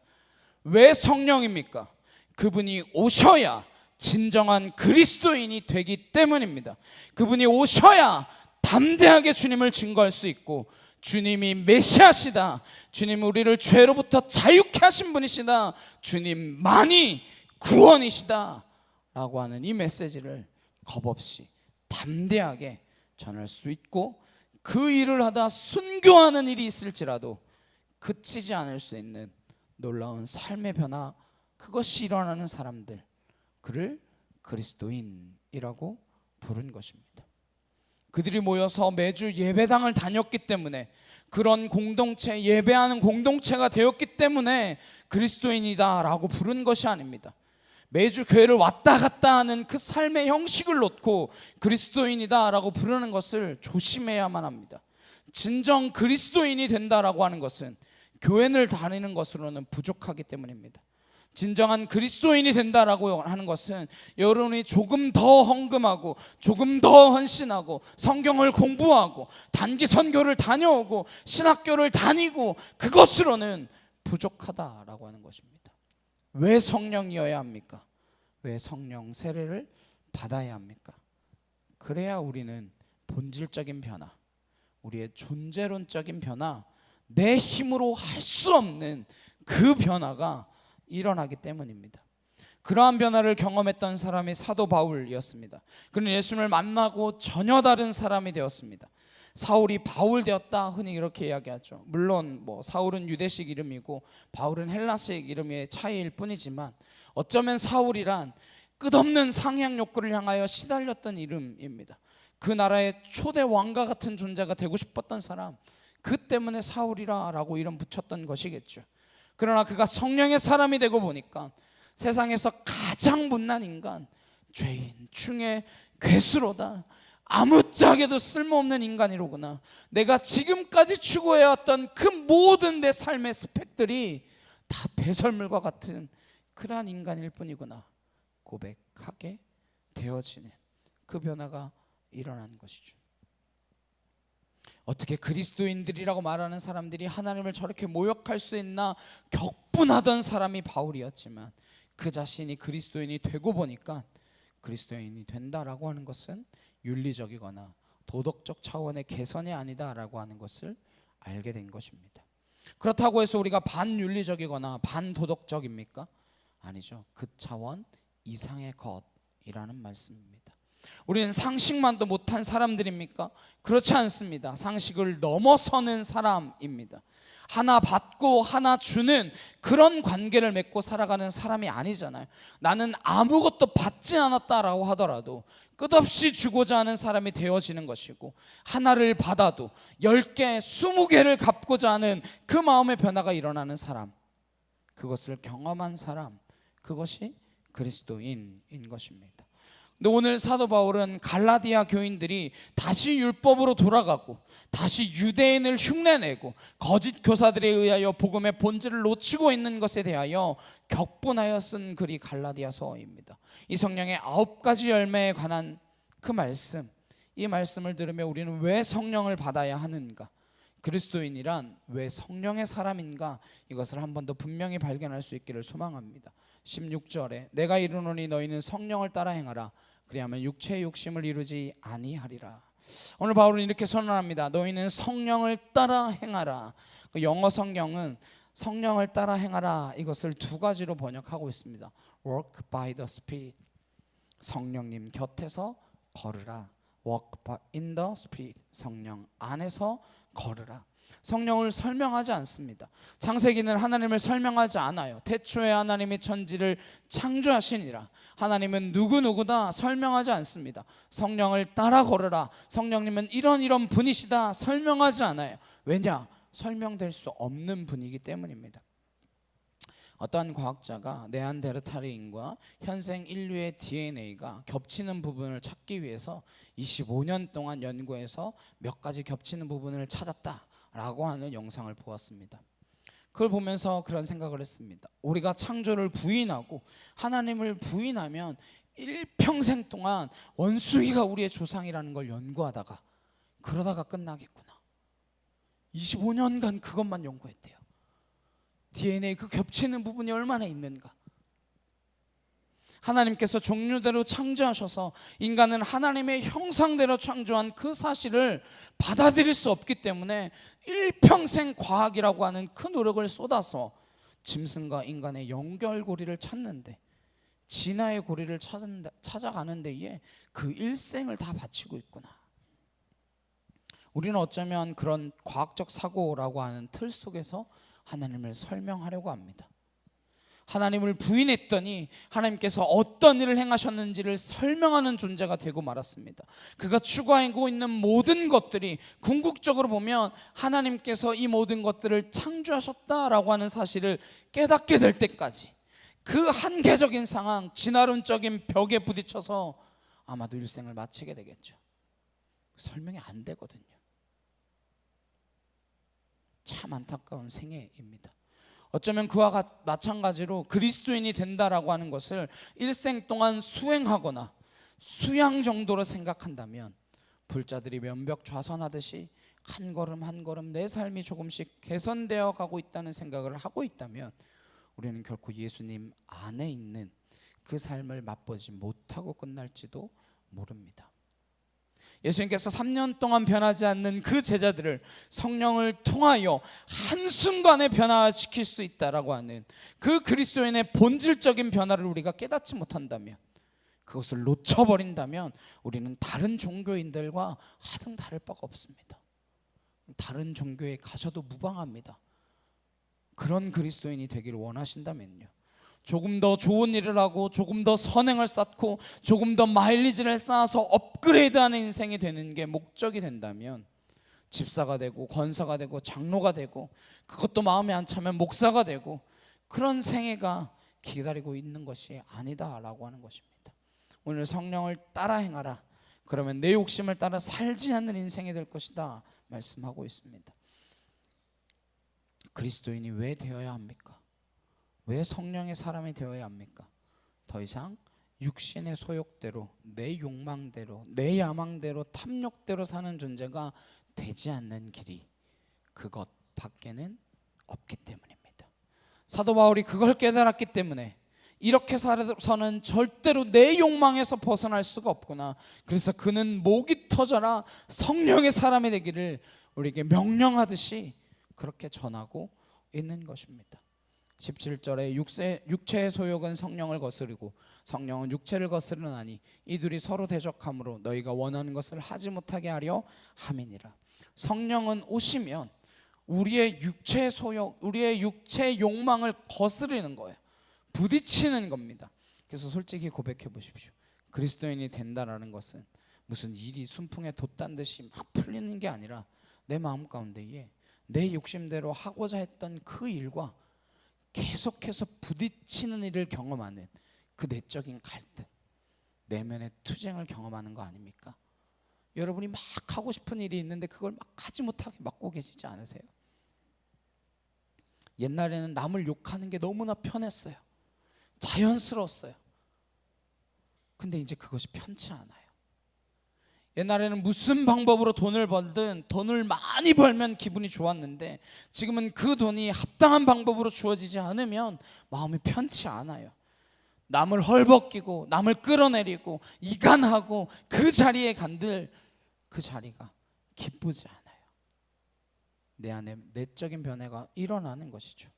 왜 성령입니까? 그분이 오셔야 진정한 그리스도인이 되기 때문입니다. 그분이 오셔야 담대하게 주님을 증거할 수 있고, 주님이 메시아시다, 주님 우리를 죄로부터 자유케 하신 분이시다, 주님만이 구원이시다 라고 하는 이 메시지를 겁없이 담대하게 전할 수 있고, 그 일을 하다 순교하는 일이 있을지라도 그치지 않을 수 있는 놀라운 삶의 변화, 그것이 일어나는 사람들, 그를 그리스도인이라고 부른 것입니다. 그들이 모여서 매주 예배당을 다녔기 때문에, 그런 공동체, 예배하는 공동체가 되었기 때문에 그리스도인이다 라고 부른 것이 아닙니다. 매주 교회를 왔다 갔다 하는 그 삶의 형식을 놓고 그리스도인이다라고 부르는 것을 조심해야만 합니다. 진정 그리스도인이 된다라고 하는 것은 교회를 다니는 것으로는 부족하기 때문입니다. 진정한 그리스도인이 된다라고 하는 것은 여러분이 조금 더 헌금하고 조금 더 헌신하고 성경을 공부하고 단기 선교를 다녀오고 신학교를 다니고 그것으로는 부족하다라고 하는 것입니다. 왜 성령이어야 합니까? 왜 성령 세례를 받아야 합니까? 그래야 우리는 본질적인 변화, 우리의 존재론적인 변화, 내 힘으로 할 수 없는 그 변화가 일어나기 때문입니다. 그러한 변화를 경험했던 사람이 사도 바울이었습니다. 그는 예수님을 만나고 전혀 다른 사람이 되었습니다. 사울이 바울 되었다 흔히 이렇게 이야기하죠. 물론 사울은 유대식 이름이고 바울은 헬라식 이름의 차이일 뿐이지만 어쩌면 사울이란 끝없는 상향 욕구를 향하여 시달렸던 이름입니다. 그 나라의 초대 왕과 같은 존재가 되고 싶었던 사람, 그 때문에 사울이라고 이름 붙였던 것이겠죠. 그러나 그가 성령의 사람이 되고 보니까 세상에서 가장 못난 인간, 죄인 중에 괴수로다, 아무짝에도 쓸모없는 인간이로구나, 내가 지금까지 추구해왔던 그 모든 내 삶의 스펙들이 다 배설물과 같은 그러한 인간일 뿐이구나 고백하게 되어지는 그 변화가 일어난 것이죠. 어떻게 그리스도인들이라고 말하는 사람들이 하나님을 저렇게 모욕할 수 있나 격분하던 사람이 바울이었지만 그 자신이 그리스도인이 되고 보니까 그리스도인이 된다라고 하는 것은 윤리적이거나 도덕적 차원의 개선이 아니다라고 하는 것을 알게 된 것입니다. 그렇다고 해서 우리가 반윤리적이거나 반도덕적입니까? 아니죠. 그 차원 이상의 것이라는 말씀입니다. 우리는 상식만도 못한 사람들입니까? 그렇지 않습니다. 상식을 넘어서는 사람입니다. 하나 받고 하나 주는 그런 관계를 맺고 살아가는 사람이 아니잖아요. 나는 아무것도 받지 않았다라고 하더라도 끝없이 주고자 하는 사람이 되어지는 것이고, 하나를 받아도 10개, 20개를 갚고자 하는 그 마음의 변화가 일어나는 사람, 그것을 경험한 사람, 그것이 그리스도인인 것입니다. 근데 오늘 사도 바울은 갈라디아 교인들이 다시 율법으로 돌아가고 다시 유대인을 흉내내고 거짓 교사들에 의하여 복음의 본질을 놓치고 있는 것에 대하여 격분하여 쓴 글이 갈라디아서입니다. 이 성령의 9가지 열매에 관한 그 말씀, 이 말씀을 들으며 우리는 왜 성령을 받아야 하는가, 그리스도인이란 왜 성령의 사람인가, 이것을 한 번 더 분명히 발견할 수 있기를 소망합니다. 16절에 내가 이르노니 너희는 성령을 따라 행하라, 그리하면 육체의 욕심을 이루지 아니하리라. 오늘 바울은 이렇게 선언합니다. 너희는 성령을 따라 행하라. 그 영어 성경은 성령을 따라 행하라 이것을 2가지로 번역하고 있습니다. Walk by the Spirit, 성령님 곁에서 걸으라. Walk in the Spirit, 성령 안에서 걸으라. 성령을 설명하지 않습니다. 창세기는 하나님을 설명하지 않아요. 태초에 하나님이 천지를 창조하시니라. 하나님은 누구누구다 설명하지 않습니다. 성령을 따라 걸으라, 성령님은 이런 분이시다 설명하지 않아요. 왜냐? 설명될 수 없는 분이기 때문입니다. 어떠한 과학자가 네안데르탈인과 현생 인류의 DNA가 겹치는 부분을 찾기 위해서 25년 동안 연구해서 몇 가지 겹치는 부분을 찾았다 라고 하는 영상을 보았습니다. 그걸 보면서 그런 생각을 했습니다. 우리가 창조를 부인하고 하나님을 부인하면 일평생 동안 원숭이가 우리의 조상이라는 걸 연구하다가 그러다가 끝나겠구나. 25년간 그것만 연구했대요. DNA 그 겹치는 부분이 얼마나 있는가. 하나님께서 종류대로 창조하셔서 인간은 하나님의 형상대로 창조한 그 사실을 받아들일 수 없기 때문에 일평생 과학이라고 하는 그 노력을 쏟아서 짐승과 인간의 연결고리를 찾는데, 진화의 고리를 찾아가는 데에 그 일생을 다 바치고 있구나. 우리는 어쩌면 그런 과학적 사고라고 하는 틀 속에서 하나님을 설명하려고 합니다. 하나님을 부인했더니 하나님께서 어떤 일을 행하셨는지를 설명하는 존재가 되고 말았습니다. 그가 추구하고 있는 모든 것들이 궁극적으로 보면 하나님께서 이 모든 것들을 창조하셨다라고 하는 사실을 깨닫게 될 때까지, 그 한계적인 상황, 진화론적인 벽에 부딪혀서 아마도 일생을 마치게 되겠죠. 설명이 안 되거든요. 참 안타까운 생애입니다. 어쩌면 그와 마찬가지로 그리스도인이 된다라고 하는 것을 일생 동안 수행하거나 수양 정도로 생각한다면 불자들이 면벽 좌선하듯이 한 걸음 한 걸음 내 삶이 조금씩 개선되어 가고 있다는 생각을 하고 있다면 우리는 결코 예수님 안에 있는 그 삶을 맛보지 못하고 끝날지도 모릅니다. 예수님께서 3년 동안 변하지 않는 그 제자들을 성령을 통하여 한순간에 변화시킬 수 있다라고 하는 그 그리스도인의 본질적인 변화를 우리가 깨닫지 못한다면, 그것을 놓쳐버린다면 우리는 다른 종교인들과 하등 다를 바가 없습니다. 다른 종교에 가셔도 무방합니다. 그런 그리스도인이 되기를 원하신다면요, 조금 더 좋은 일을 하고 조금 더 선행을 쌓고 조금 더 마일리지를 쌓아서 업그레이드하는 인생이 되는 게 목적이 된다면 집사가 되고 권사가 되고 장로가 되고, 그것도 마음에 안 차면 목사가 되고, 그런 생애가 기다리고 있는 것이 아니다라고 하는 것입니다. 오늘 성령을 따라 행하라, 그러면 내 욕심을 따라 살지 않는 인생이 될 것이다 말씀하고 있습니다. 그리스도인이 왜 되어야 합니까? 왜 성령의 사람이 되어야 합니까? 더 이상 육신의 소욕대로, 내 욕망대로, 내 야망대로, 탐욕대로 사는 존재가 되지 않는 길이 그것 밖에는 없기 때문입니다. 사도 바울이 그걸 깨달았기 때문에 이렇게 살아서는 절대로 내 욕망에서 벗어날 수가 없구나, 그래서 그는 목이 터져라 성령의 사람이 되기를 우리에게 명령하듯이 그렇게 전하고 있는 것입니다. 17절에 육체의 소욕은 성령을 거스르고 성령은 육체를 거스르나니 이둘이 서로 대적함으로 너희가 원하는 것을 하지 못하게 하려 함이니라. 성령은 오시면 우리의 육체의 소욕, 우리의 육체의 욕망을 거스르는 거예요. 부딪히는 겁니다. 그래서 솔직히 고백해 보십시오. 그리스도인이 된다라는 것은 무슨 일이 순풍에 돛단 듯이 막 풀리는 게 아니라 내 마음 가운데에 내 욕심대로 하고자 했던 그 일과 계속해서 부딪히는 일을 경험하는 그 내적인 갈등, 내면의 투쟁을 경험하는 거 아닙니까? 여러분이 막 하고 싶은 일이 있는데 그걸 막 하지 못하게 막고 계시지 않으세요? 옛날에는 남을 욕하는 게 너무나 편했어요. 자연스러웠어요. 근데 이제 그것이 편치 않아요. 옛날에는 무슨 방법으로 돈을 벌든 돈을 많이 벌면 기분이 좋았는데 지금은 그 돈이 합당한 방법으로 주어지지 않으면 마음이 편치 않아요. 남을 헐벗기고 남을 끌어내리고 이간하고 그 자리에 간들 그 자리가 기쁘지 않아요. 내 안에 내적인 변화가 일어나는 것이죠.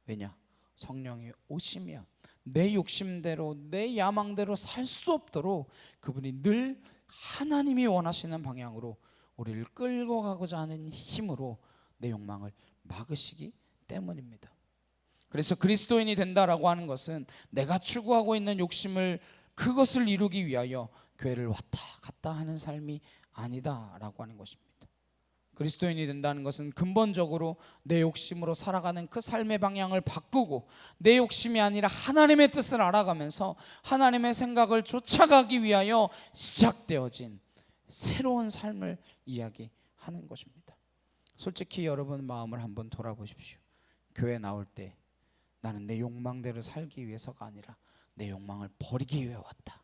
왜냐? 성령이 오시면 내 욕심대로 내 야망대로 살 수 없도록 그분이 늘 하나님이 원하시는 방향으로 우리를 끌고 가고자 하는 힘으로 내 욕망을 막으시기 때문입니다. 그래서 그리스도인이 된다라고 하는 것은 내가 추구하고 있는 욕심을 그것을 이루기 위하여 교회를 왔다 갔다 하는 삶이 아니다라고 하는 것입니다. 그리스도인이 된다는 것은 근본적으로 내 욕심으로 살아가는 그 삶의 방향을 바꾸고 내 욕심이 아니라 하나님의 뜻을 알아가면서 하나님의 생각을 쫓아가기 위하여 시작되어진 새로운 삶을 이야기하는 것입니다. 솔직히 여러분 마음을 한번 돌아보십시오. 교회 나올 때 나는 내 욕망대로 살기 위해서가 아니라 내 욕망을 버리기 위해 왔다.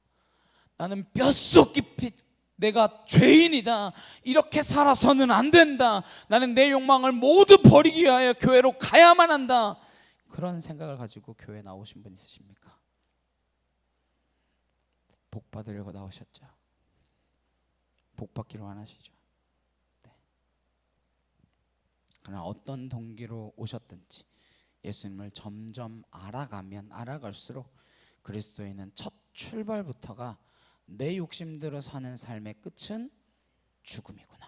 나는 뼛속 깊이 내가 죄인이다, 이렇게 살아서는 안 된다, 나는 내 욕망을 모두 버리기 위하여 교회로 가야만 한다, 그런 생각을 가지고 교회에 나오신 분 있으십니까? 복 받으려고 나오셨죠? 복 받기를 원하시죠? 네. 그러나 어떤 동기로 오셨든지 예수님을 점점 알아가면 알아갈수록 그리스도인은 첫 출발부터가 내 욕심대로 사는 삶의 끝은 죽음이구나,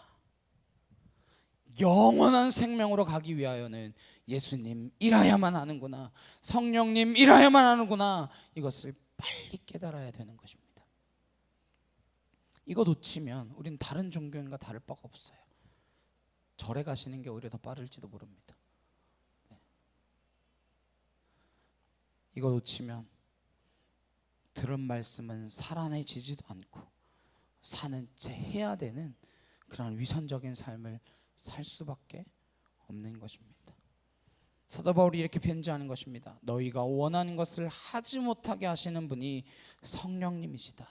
영원한 생명으로 가기 위하여는 예수님 일하야만 하는구나, 성령님 일하야만 하는구나, 이것을 빨리 깨달아야 되는 것입니다. 이거 놓치면 우린 다른 종교인과 다를 바가 없어요. 절에 가시는 게 오히려 더 빠를지도 모릅니다. 이거 놓치면 들은 말씀은 살아내지지도 않고 사는 채 해야 되는 그런 위선적인 삶을 살 수밖에 없는 것입니다. 사도 바울이 이렇게 변제하는 것입니다. 너희가 원하는 것을 하지 못하게 하시는 분이 성령님이시다.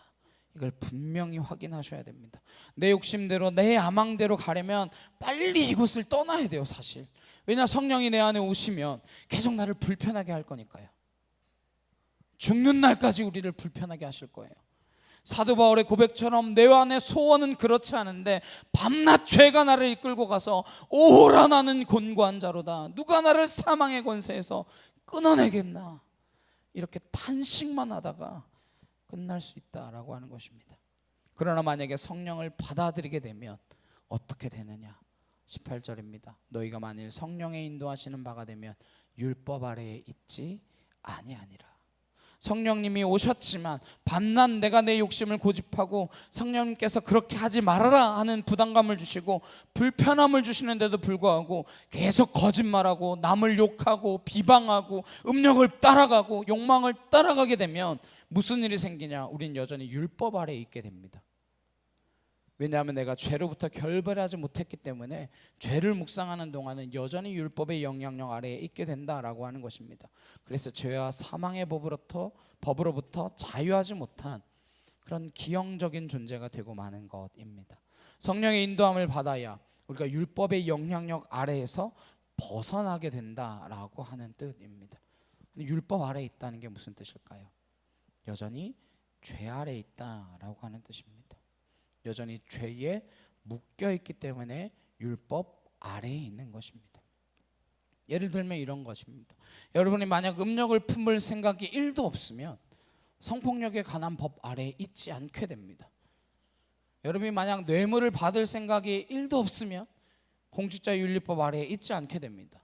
이걸 분명히 확인하셔야 됩니다. 내 욕심대로 내 야망대로 가려면 빨리 이곳을 떠나야 돼요. 사실 왜냐, 성령이 내 안에 오시면 계속 나를 불편하게 할 거니까요. 죽는 날까지 우리를 불편하게 하실 거예요. 사도 바울의 고백처럼 내 안의 소원은 그렇지 않은데 밤낮 죄가 나를 이끌고 가서 오호라 나는 곤고한 자로다. 누가 나를 사망의 권세에서 끊어내겠나. 이렇게 탄식만 하다가 끝날 수 있다라고 하는 것입니다. 그러나 만약에 성령을 받아들이게 되면 어떻게 되느냐. 18절입니다. 너희가 만일 성령의 인도하시는 바가 되면 율법 아래에 있지 아니하니라. 성령님이 오셨지만 밤낮 내가 내 욕심을 고집하고 성령님께서 그렇게 하지 말아라 하는 부담감을 주시고 불편함을 주시는데도 불구하고 계속 거짓말하고 남을 욕하고 비방하고 음욕을 따라가고 욕망을 따라가게 되면 무슨 일이 생기냐. 우린 여전히 율법 아래에 있게 됩니다. 왜냐하면 내가 죄로부터 결별하지 못했기 때문에 죄를 묵상하는 동안은 여전히 율법의 영향력 아래에 있게 된다라고 하는 것입니다. 그래서 죄와 사망의 법으로부터 자유하지 못한 그런 기형적인 존재가 되고 마는 것입니다. 성령의 인도함을 받아야 우리가 율법의 영향력 아래에서 벗어나게 된다라고 하는 뜻입니다. 율법 아래에 있다는 게 무슨 뜻일까요? 여전히 죄 아래에 있다라고 하는 뜻입니다. 여전히 죄에 묶여있기 때문에 율법 아래에 있는 것입니다. 예를 들면 이런 것입니다. 여러분이 만약 음욕을 품을 생각이 1도 없으면 성폭력에 관한 법 아래에 있지 않게 됩니다. 여러분이 만약 뇌물을 받을 생각이 1도 없으면 공직자윤리법 아래에 있지 않게 됩니다.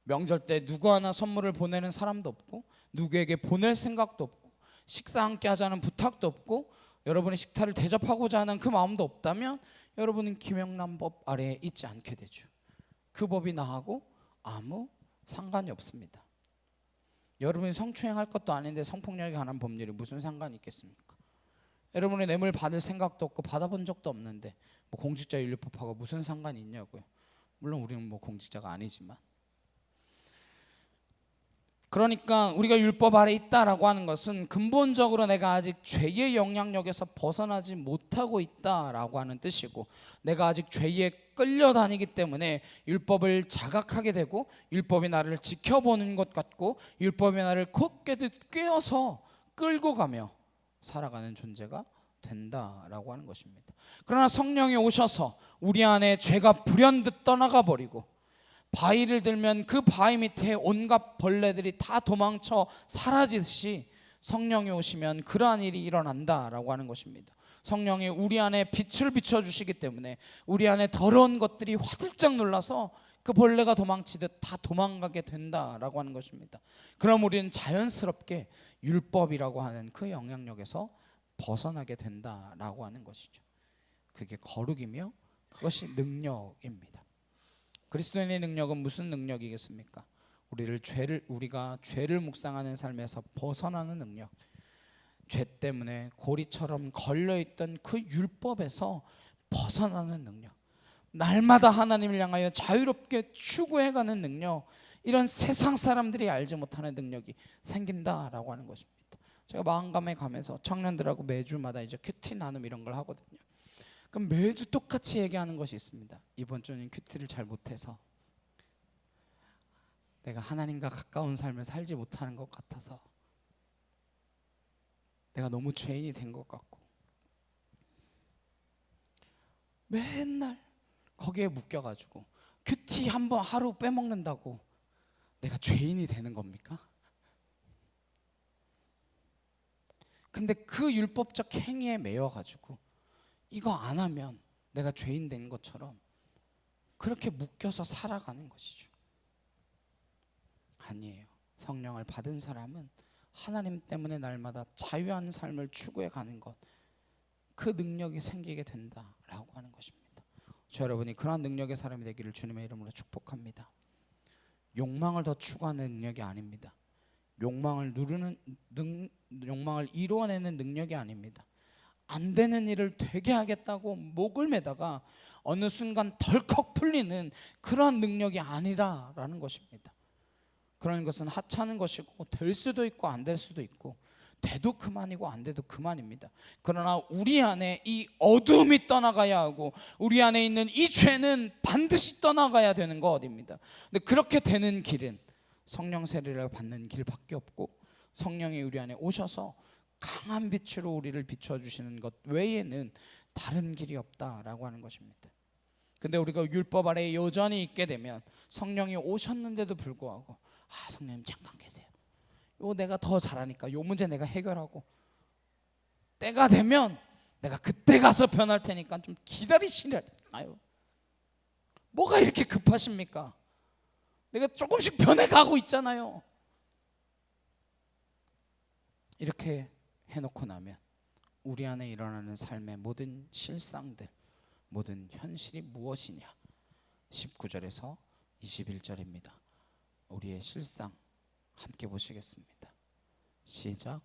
명절 때 누구 하나 선물을 보내는 사람도 없고 누구에게 보낼 생각도 없고 식사 함께 하자는 부탁도 없고 여러분이 식탁을 대접하고자 하는 그 마음도 없다면 여러분은 김영란법 아래에 있지 않게 되죠. 그 법이 나하고 아무 상관이 없습니다. 여러분이 성추행할 것도 아닌데 성폭력에 관한 법률이 무슨 상관이 있겠습니까? 여러분이 뇌물 받을 생각도 없고 받아본 적도 없는데 뭐 공직자윤리법하고 무슨 상관이 있냐고요. 물론 우리는 뭐 공직자가 아니지만. 그러니까 우리가 율법 아래 있다라고 하는 것은 근본적으로 내가 아직 죄의 영향력에서 벗어나지 못하고 있다라고 하는 뜻이고, 내가 아직 죄에 끌려다니기 때문에 율법을 자각하게 되고 율법이 나를 지켜보는 것 같고 율법이 나를 콧게듯 꿰어서 끌고 가며 살아가는 존재가 된다라고 하는 것입니다. 그러나 성령이 오셔서 우리 안에 죄가 불현듯 떠나가 버리고 바위를 들면 그 바위 밑에 온갖 벌레들이 다 도망쳐 사라지듯이 성령이 오시면 그러한 일이 일어난다라고 하는 것입니다. 성령이 우리 안에 빛을 비춰주시기 때문에 우리 안에 더러운 것들이 화들짝 놀라서 그 벌레가 도망치듯 다 도망가게 된다라고 하는 것입니다. 그럼 우리는 자연스럽게 율법이라고 하는 그 영향력에서 벗어나게 된다라고 하는 것이죠. 그게 거룩이며 그것이 능력입니다. 그리스도인의 능력은 무슨 능력이겠습니까? 우리가 죄를 묵상하는 삶에서 벗어나는 능력, 죄 때문에 고리처럼 걸려있던 그 율법에서 벗어나는 능력, 날마다 하나님을 향하여 자유롭게 추구해가는 능력, 이런 세상 사람들이 알지 못하는 능력이 생긴다라고 하는 것입니다. 제가 마음감에 가면서 청년들하고 매주마다 이제 큐티 나눔 이런 걸 하거든요. 그럼 매주 똑같이 얘기하는 것이 있습니다. 이번 주는 큐티를 잘 못해서 내가 하나님과 가까운 삶을 살지 못하는 것 같아서 내가 너무 죄인이 된 것 같고 맨날 거기에 묶여가지고 큐티 한 번 하루 빼먹는다고 내가 죄인이 되는 겁니까? 근데 그 율법적 행위에 매여가지고 이거 안 하면 내가 죄인 된 것처럼 그렇게 묶여서 살아가는 것이죠. 아니에요. 성령을 받은 사람은 하나님 때문에 날마다 자유한 삶을 추구해 가는 것, 그 능력이 생기게 된다라고 하는 것입니다. 저 여러분이 그러한 능력의 사람이 되기를 주님의 이름으로 축복합니다. 욕망을 더 추구하는 능력이 아닙니다. 욕망을 욕망을 이루어내는 능력이 아닙니다. 안 되는 일을 되게 하겠다고 목을 매다가 어느 순간 덜컥 풀리는 그러한 능력이 아니라라는 것입니다. 그런 것은 하찮은 것이고 될 수도 있고 안 될 수도 있고 돼도 그만이고 안 돼도 그만입니다. 그러나 우리 안에 이 어둠이 떠나가야 하고 우리 안에 있는 이 죄는 반드시 떠나가야 되는 것입니다. 근데 그렇게 되는 길은 성령 세례를 받는 길밖에 없고 성령이 우리 안에 오셔서 강한 빛으로 우리를 비춰주시는 것 외에는 다른 길이 없다라고 하는 것입니다. 근데 우리가 율법 아래에 여전히 있게 되면 성령이 오셨는데도 불구하고 성령님 잠깐 계세요. 요 내가 더 잘하니까 요 문제 내가 해결하고 때가 되면 내가 그때 가서 변할 테니까 좀 기다리시라니까요. 뭐가 이렇게 급하십니까? 내가 조금씩 변해가고 있잖아요. 이렇게 해놓고 나면 우리 안에 일어나는 삶의 모든 실상들, 모든 현실이 무엇이냐? 19절에서 21절입니다. 우리의 실상 함께 보시겠습니다. 시작.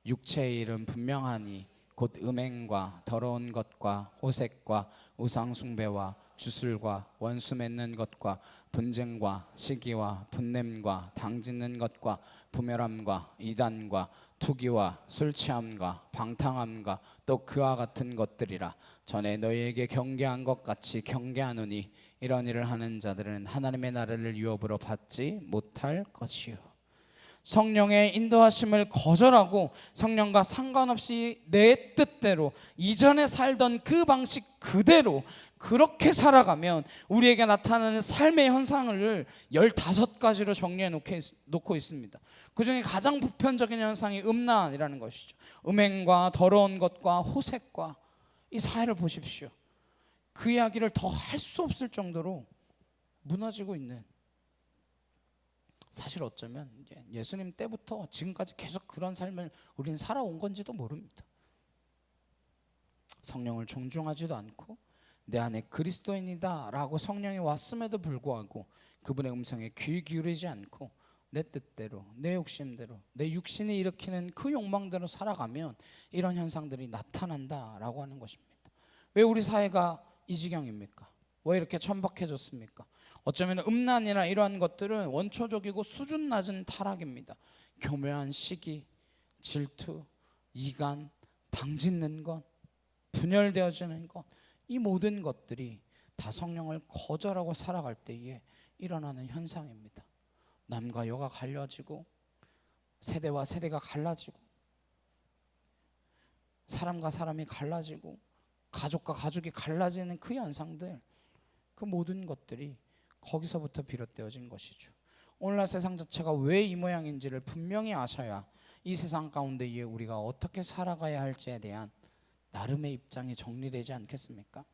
육체의 일은 분명하니 곧 음행과 더러운 것과 호색과 우상숭배와 주술과 원수 맺는 것과 분쟁과 시기와 분냄과 당짓는 것과 부멸함과 이단과 투기와 술취함과 방탕함과 또 그와 같은 것들이라. 전에 너희에게 경계한 것 같이 경계하노니 이런 일을 하는 자들은 하나님의 나라를 유업으로 받지 못할 것이요. 성령의 인도하심을 거절하고 성령과 상관없이 내 뜻대로 이전에 살던 그 방식 그대로 그렇게 살아가면 우리에게 나타나는 삶의 현상을 15가지로 정리해 놓고 있습니다. 그 중에 가장 보편적인 현상이 음란이라는 것이죠. 음행과 더러운 것과 호색과 이 사회를 보십시오. 그 이야기를 더 할 수 없을 정도로 무너지고 있는, 사실 어쩌면 예수님 때부터 지금까지 계속 그런 삶을 우리는 살아온 건지도 모릅니다. 성령을 존중하지도 않고 내 안에 그리스도인이다 라고 성령이 왔음에도 불구하고 그분의 음성에 귀 기울이지 않고 내 뜻대로 내 욕심대로 내 육신이 일으키는 그 욕망대로 살아가면 이런 현상들이 나타난다라고 하는 것입니다. 왜 우리 사회가 이 지경입니까? 왜 이렇게 천박해졌습니까? 어쩌면 음란이나 이러한 것들은 원초적이고 수준 낮은 타락입니다. 교묘한 시기, 질투, 이간, 당짓는 것, 분열되어지는 것, 이 모든 것들이 다 성령을 거절하고 살아갈 때에 일어나는 현상입니다. 남과 여가 갈라지고 세대와 세대가 갈라지고 사람과 사람이 갈라지고 가족과 가족이 갈라지는 그 현상들, 그 모든 것들이 거기서부터 비롯되어진 것이죠. 오늘날 세상 자체가 왜 이 모양인지를 분명히 아셔야 이 세상 가운데에 우리가 어떻게 살아가야 할지에 대한 나름의 입장이 정리되지 않겠습니까?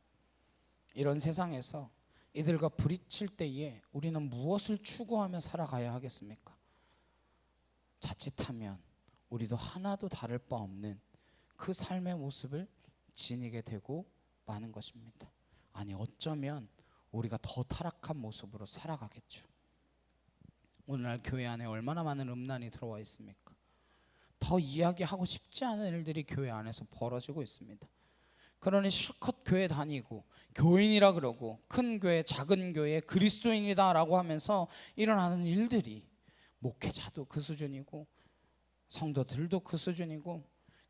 이런 세상에서 이들과 부딪힐 때에 우리는 무엇을 추구하며 살아가야 하겠습니까? 자칫하면 우리도 하나도 다를 바 없는 그 삶의 모습을 지니게 되고 마는 것입니다. 아니 어쩌면 우리가 더 타락한 모습으로 살아가겠죠. 오늘날 교회 안에 얼마나 많은 음란이 들어와 있습니까? 더 이야기하고 싶지 않은 일들이 교회 안에서 벌어지고 있습니다. 그러니 실컷 교회 다니고 교인이라 그러고 큰 교회 작은 교회 그리스도인이다 라고 하면서 일어나는 일들이 목회자도 그 수준이고 성도들도 그 수준이고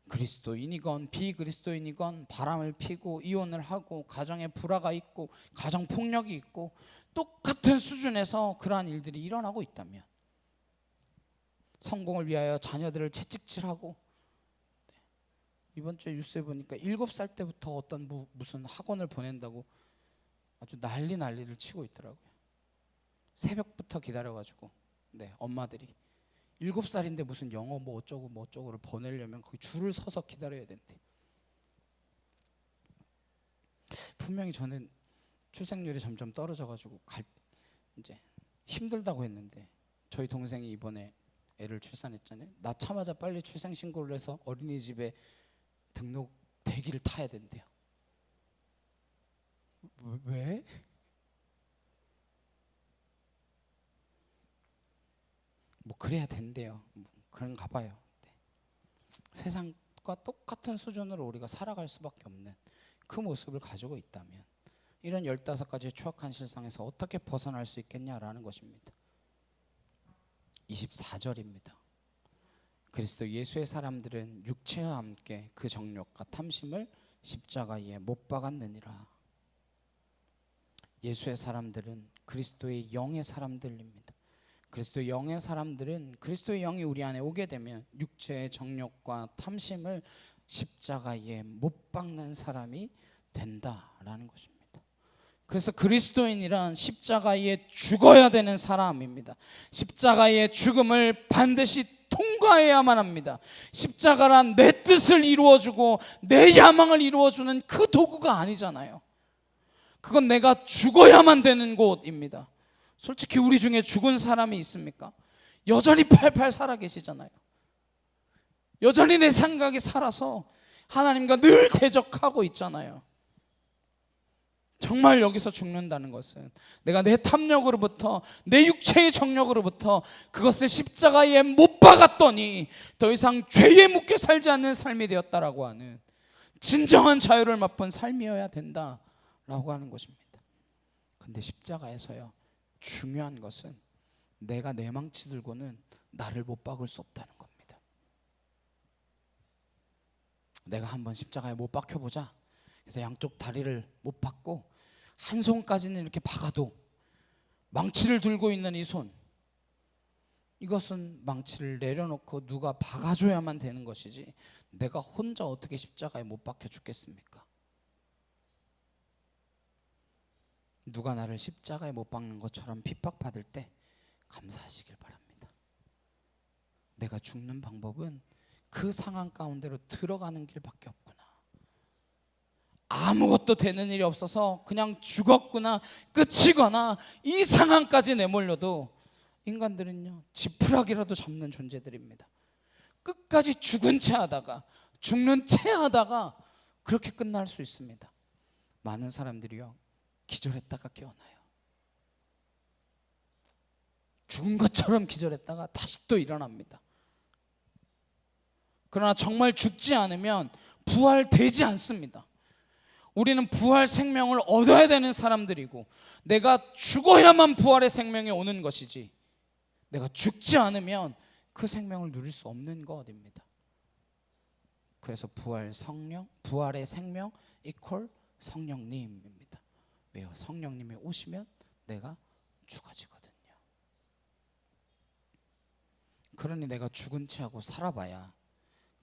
그리스도인이건 비그리스도인이건 바람을 피고 이혼을 하고 가정에 불화가 있고 가정폭력이 있고 똑같은 수준에서 그러한 일들이 일어나고 있다면 성공을 위하여 자녀들을 채찍질하고 이번 주에 뉴스에 보니까 7살 때부터 어떤 무슨 학원을 보낸다고 아주 난리를 치고 있더라고요. 새벽부터 기다려가지고 엄마들이 7살인데 무슨 영어 뭐 어쩌고를 보내려면 거기 줄을 서서 기다려야 된대. 분명히 저는 출생률이 점점 떨어져가지고 이제 힘들다고 했는데 저희 동생이 이번에 애를 출산했잖아요. 낳자마자 빨리 출생신고를 해서 어린이집에 등록 대기를 타야 된대요. 왜? 뭐 그래야 된대요. 그런가 봐요. 네. 세상과 똑같은 수준으로 우리가 살아갈 수밖에 없는 그 모습을 가지고 있다면 이런 15가지 추악한 실상에서 어떻게 벗어날 수 있겠냐라는 것입니다. 24절입니다. 그리스도 예수의 사람들은 육체와 함께 그 정욕과 탐심을 십자가에 못 박았느니라. 예수의 사람들은 그리스도의 영의 사람들입니다. 그리스도의 영의 사람들은 그리스도의 영이 우리 안에 오게 되면 육체의 정욕과 탐심을 십자가에 못 박는 사람이 된다라는 것입니다. 그래서 그리스도인이란 십자가에 죽어야 되는 사람입니다. 십자가의 죽음을 반드시 통과해야만 합니다. 십자가란 내 뜻을 이루어주고 내 야망을 이루어주는 그 도구가 아니잖아요. 그건 내가 죽어야만 되는 곳입니다. 솔직히 우리 중에 죽은 사람이 있습니까? 여전히 팔팔 살아계시잖아요. 여전히 내 생각이 살아서 하나님과 늘 대적하고 있잖아요. 정말 여기서 죽는다는 것은 내가 내 탐욕으로부터 내 육체의 정욕으로부터 그것을 십자가에 못 박았더니 더 이상 죄에 묶여 살지 않는 삶이 되었다라고 하는 진정한 자유를 맛본 삶이어야 된다라고 하는 것입니다. 근데 십자가에서요, 중요한 것은 내가 내 망치 들고는 나를 못 박을 수 없다는 겁니다. 내가 한번 십자가에 못 박혀보자. 그래서 양쪽 다리를 못 박고 한 손까지는 이렇게 박아도 망치를 들고 있는 이 손, 이것은 망치를 내려놓고 누가 박아줘야만 되는 것이지 내가 혼자 어떻게 십자가에 못 박혀 죽겠습니까? 누가 나를 십자가에 못 박는 것처럼 핍박받을 때 감사하시길 바랍니다. 내가 죽는 방법은 그 상황 가운데로 들어가는 길밖에 없구나. 아무것도 되는 일이 없어서 그냥 죽었구나, 끝이거나 이 상황까지 내몰려도 인간들은요, 지푸라기라도 잡는 존재들입니다. 끝까지 죽은 채 하다가, 죽는 채 하다가 그렇게 끝날 수 있습니다. 많은 사람들이요, 기절했다가 깨어나요. 죽은 것처럼 기절했다가 다시 또 일어납니다. 그러나 정말 죽지 않으면 부활되지 않습니다. 우리는 부활 생명을 얻어야 되는 사람들이고 내가 죽어야만 부활의 생명이 오는 것이지 내가 죽지 않으면 그 생명을 누릴 수 없는 것입니다. 그래서 부활의 생명 이퀄 성령님입니다. 왜요? 성령님이 오시면 내가 죽어지거든요. 그러니 내가 죽은 채 하고 살아봐야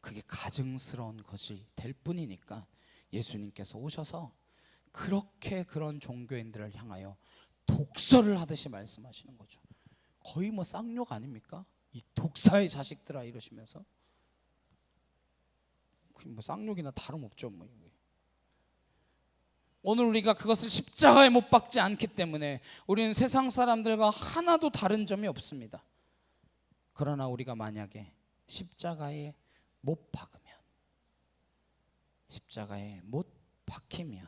그게 가증스러운 것이 될 뿐이니까 예수님께서 오셔서 그렇게 그런 종교인들을 향하여 독서를 하듯이 말씀하시는 거죠. 거의 뭐 쌍욕 아닙니까? 이 독사의 자식들아 이러시면서 뭐 쌍욕이나 다름없죠. 뭐. 오늘 우리가 그것을 십자가에 못 박지 않기 때문에 우리는 세상 사람들과 하나도 다른 점이 없습니다. 그러나 우리가 만약에 십자가에 못 박으면, 십자가에 못 박히면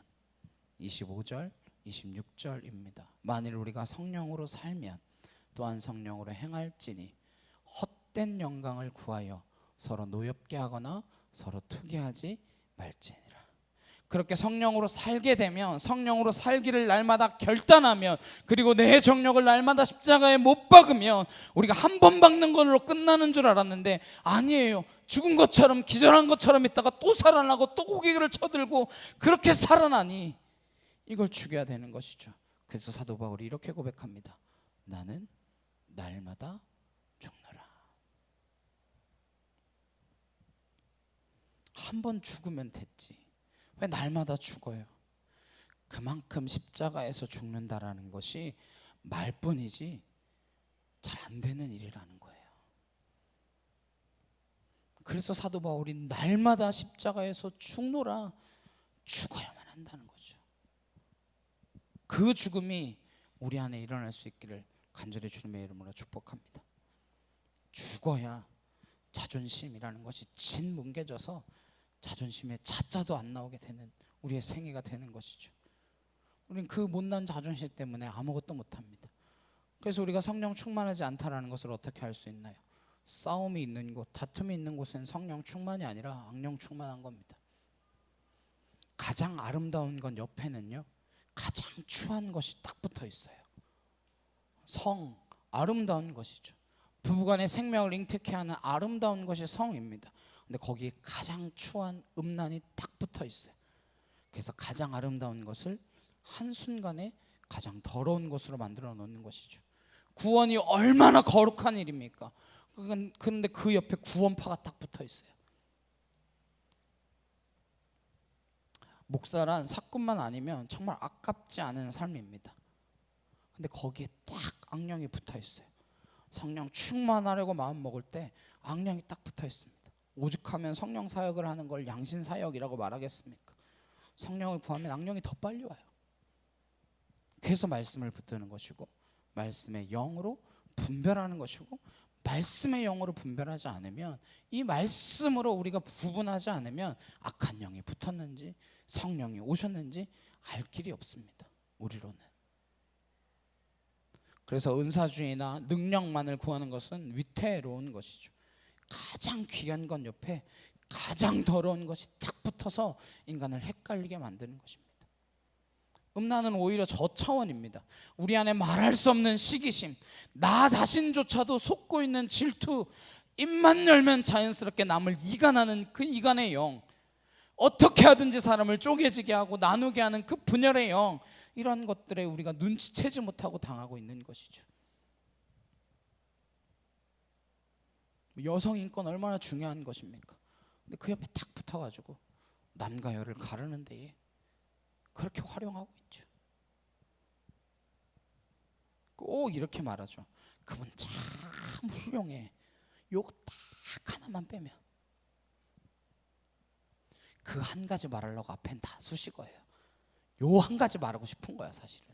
25절, 26절입니다. 만일 우리가 성령으로 살면 또한 성령으로 행할지니 헛된 영광을 구하여 서로 노엽게 하거나 서로 투기하지 말지니라. 그렇게 성령으로 살게 되면, 성령으로 살기를 날마다 결단하면, 그리고 내 정욕을 날마다 십자가에 못 박으면 우리가 한 번 박는 걸로 끝나는 줄 알았는데 아니에요. 죽은 것처럼 기절한 것처럼 있다가 또 살아나고 또 고개를 쳐들고 그렇게 살아나니 이걸 죽여야 되는 것이죠. 그래서 사도 바울이 이렇게 고백합니다. 나는 날마다 죽노라. 한 번 죽으면 됐지. 왜 날마다 죽어요? 그만큼 십자가에서 죽는다라는 것이 말뿐이지 잘 안 되는 일이라는 거예요. 그래서 사도 바울이 날마다 십자가에서 죽노라, 죽어야만 한다는 거죠. 그 죽음이 우리 안에 일어날 수 있기를 간절히 주님의 이름으로 축복합니다. 죽어야 자존심이라는 것이 진뭉개져서 자존심에 자자도 안 나오게 되는 우리의 생애가 되는 것이죠. 우리는 그 못난 자존심 때문에 아무것도 못합니다. 그래서 우리가 성령 충만하지 않다라는 것을 어떻게 알 수 있나요? 싸움이 있는 곳, 다툼이 있는 곳은 성령 충만이 아니라 악령 충만한 겁니다. 가장 아름다운 건 옆에는요, 가장 추한 것이 딱 붙어 있어요. 성, 아름다운 것이죠. 부부간의 생명을 잉태케 하는 아름다운 것이 성입니다. 근데 거기에 가장 추한 음란이 딱 붙어 있어요. 그래서 가장 아름다운 것을 한순간에 가장 더러운 것으로 만들어 놓는 것이죠. 구원이 얼마나 거룩한 일입니까? 그런데 그 옆에 구원파가 딱 붙어 있어요. 목사란 사건만 아니면 정말 아깝지 않은 삶입니다. 근데 거기에 딱 악령이 붙어 있어요. 성령 충만하려고 마음 먹을 때 악령이 딱 붙어 있습니다. 오죽하면 성령 사역을 하는 걸 양신 사역이라고 말하겠습니까? 성령을 구하면 악령이 더 빨리 와요. 그래서 말씀을 붙드는 것이고, 말씀의 영으로 분별하는 것이고, 말씀의 영으로 분별하지 않으면, 이 말씀으로 우리가 구분하지 않으면 악한 영이 붙었는지 성령이 오셨는지 알 길이 없습니다, 우리로는. 그래서 은사주의나 능력만을 구하는 것은 위태로운 것이죠. 가장 귀한 건 옆에 가장 더러운 것이 딱 붙어서 인간을 헷갈리게 만드는 것입니다. 음란은 오히려 저차원입니다. 우리 안에 말할 수 없는 시기심, 나 자신조차도 속고 있는 질투, 입만 열면 자연스럽게 남을 이간하는 그 이간의 영, 어떻게 하든지 사람을 쪼개지게 하고 나누게 하는 그 분열의 영, 이런 것들에 우리가 눈치채지 못하고 당하고 있는 것이죠. 여성 인권 얼마나 중요한 것입니까? 근데 그 옆에 탁 붙어가지고 남과 여를 가르는 데에 그렇게 활용하고 있죠. 꼭 이렇게 말하죠. 그분 참 훌륭해. 요거 딱 하나만 빼면. 그 한 가지 말하려고 앞엔 다 수식어예요. 요 한 가지 말하고 싶은 거야, 사실은.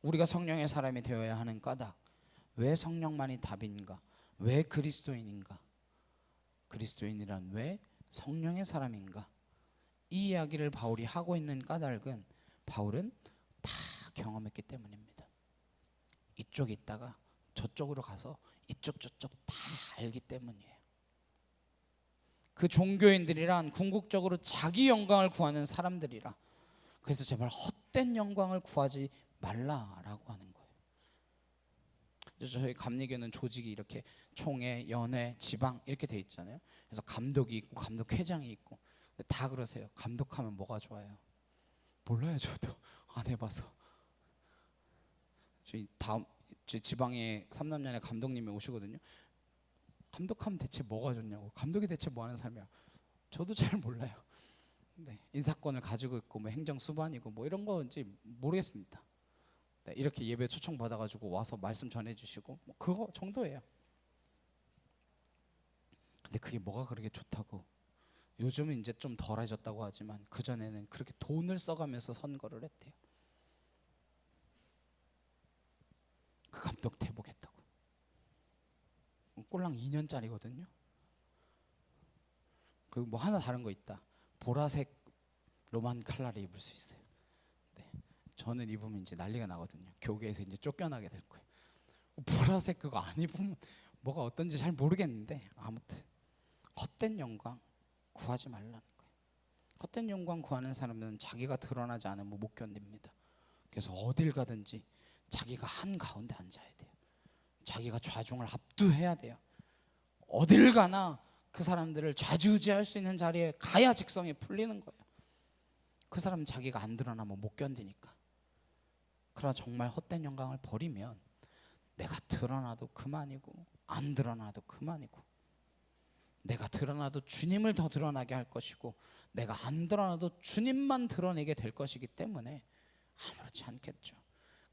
우리가 성령의 사람이 되어야 하는 까닭, 왜 성령만이 답인가? 왜 그리스도인인가? 그리스도인이란 왜 성령의 사람인가? 이 이야기를 바울이 하고 있는 까닭은 바울은 다 경험했기 때문입니다. 이쪽에 있다가 저쪽으로 가서 이쪽 저쪽 다 알기 때문이에요. 그 종교인들이란 궁극적으로 자기 영광을 구하는 사람들이라. 그래서 제발 헛된 영광을 구하지 말라라고 하는 거예요. 저희 감리교는 조직이 이렇게 총회, 연회, 지방 이렇게 돼 있잖아요. 그래서 감독이 있고 감독회장이 있고. 다 그러세요. 감독하면 뭐가 좋아요? 몰라요, 저도 안 해봐서. 저희 다음 지방에 3남년에 감독님이 오시거든요. 감독하면 대체 뭐가 좋냐고. 감독이 대체 뭐 하는 삶이야? 저도 잘 몰라요. 네, 인사권을 가지고 있고 뭐 행정 수반이고 뭐 이런 건지 모르겠습니다. 네, 이렇게 예배 초청 받아가지고 와서 말씀 전해주시고 뭐 그거 정도예요. 근데 그게 뭐가 그렇게 좋다고? 요즘은 이제 좀 덜해졌다고 하지만 그 전에는 그렇게 돈을 써가면서 선거를 했대요. 그 감독 대보겠다고. 꼴랑 2년짜리거든요. 그리고 뭐 하나 다른 거 있다. 보라색 로만 칼라를 입을 수 있어요. 네, 저는 입으면 이제 난리가 나거든요. 교계에서 이제 쫓겨나게 될 거예요. 보라색 그거 안 입으면 뭐가 어떤지 잘 모르겠는데 아무튼 헛된 영광 구하지 말라는 거예요. 헛된 영광 구하는 사람들은 자기가 드러나지 않으면 못 견딥니다. 그래서 어딜 가든지 자기가 한 가운데 앉아야 돼요. 자기가 좌중을 압도해야 돼요. 어딜 가나 그 사람들을 좌지우지할 수 있는 자리에 가야 직성이 풀리는 거예요. 그 사람은 자기가 안 드러나면 못 견디니까. 그러나 정말 헛된 영광을 버리면 내가 드러나도 그만이고 안 드러나도 그만이고, 내가 드러나도 주님을 더 드러나게 할 것이고 내가 안 드러나도 주님만 드러내게 될 것이기 때문에 아무렇지 않겠죠.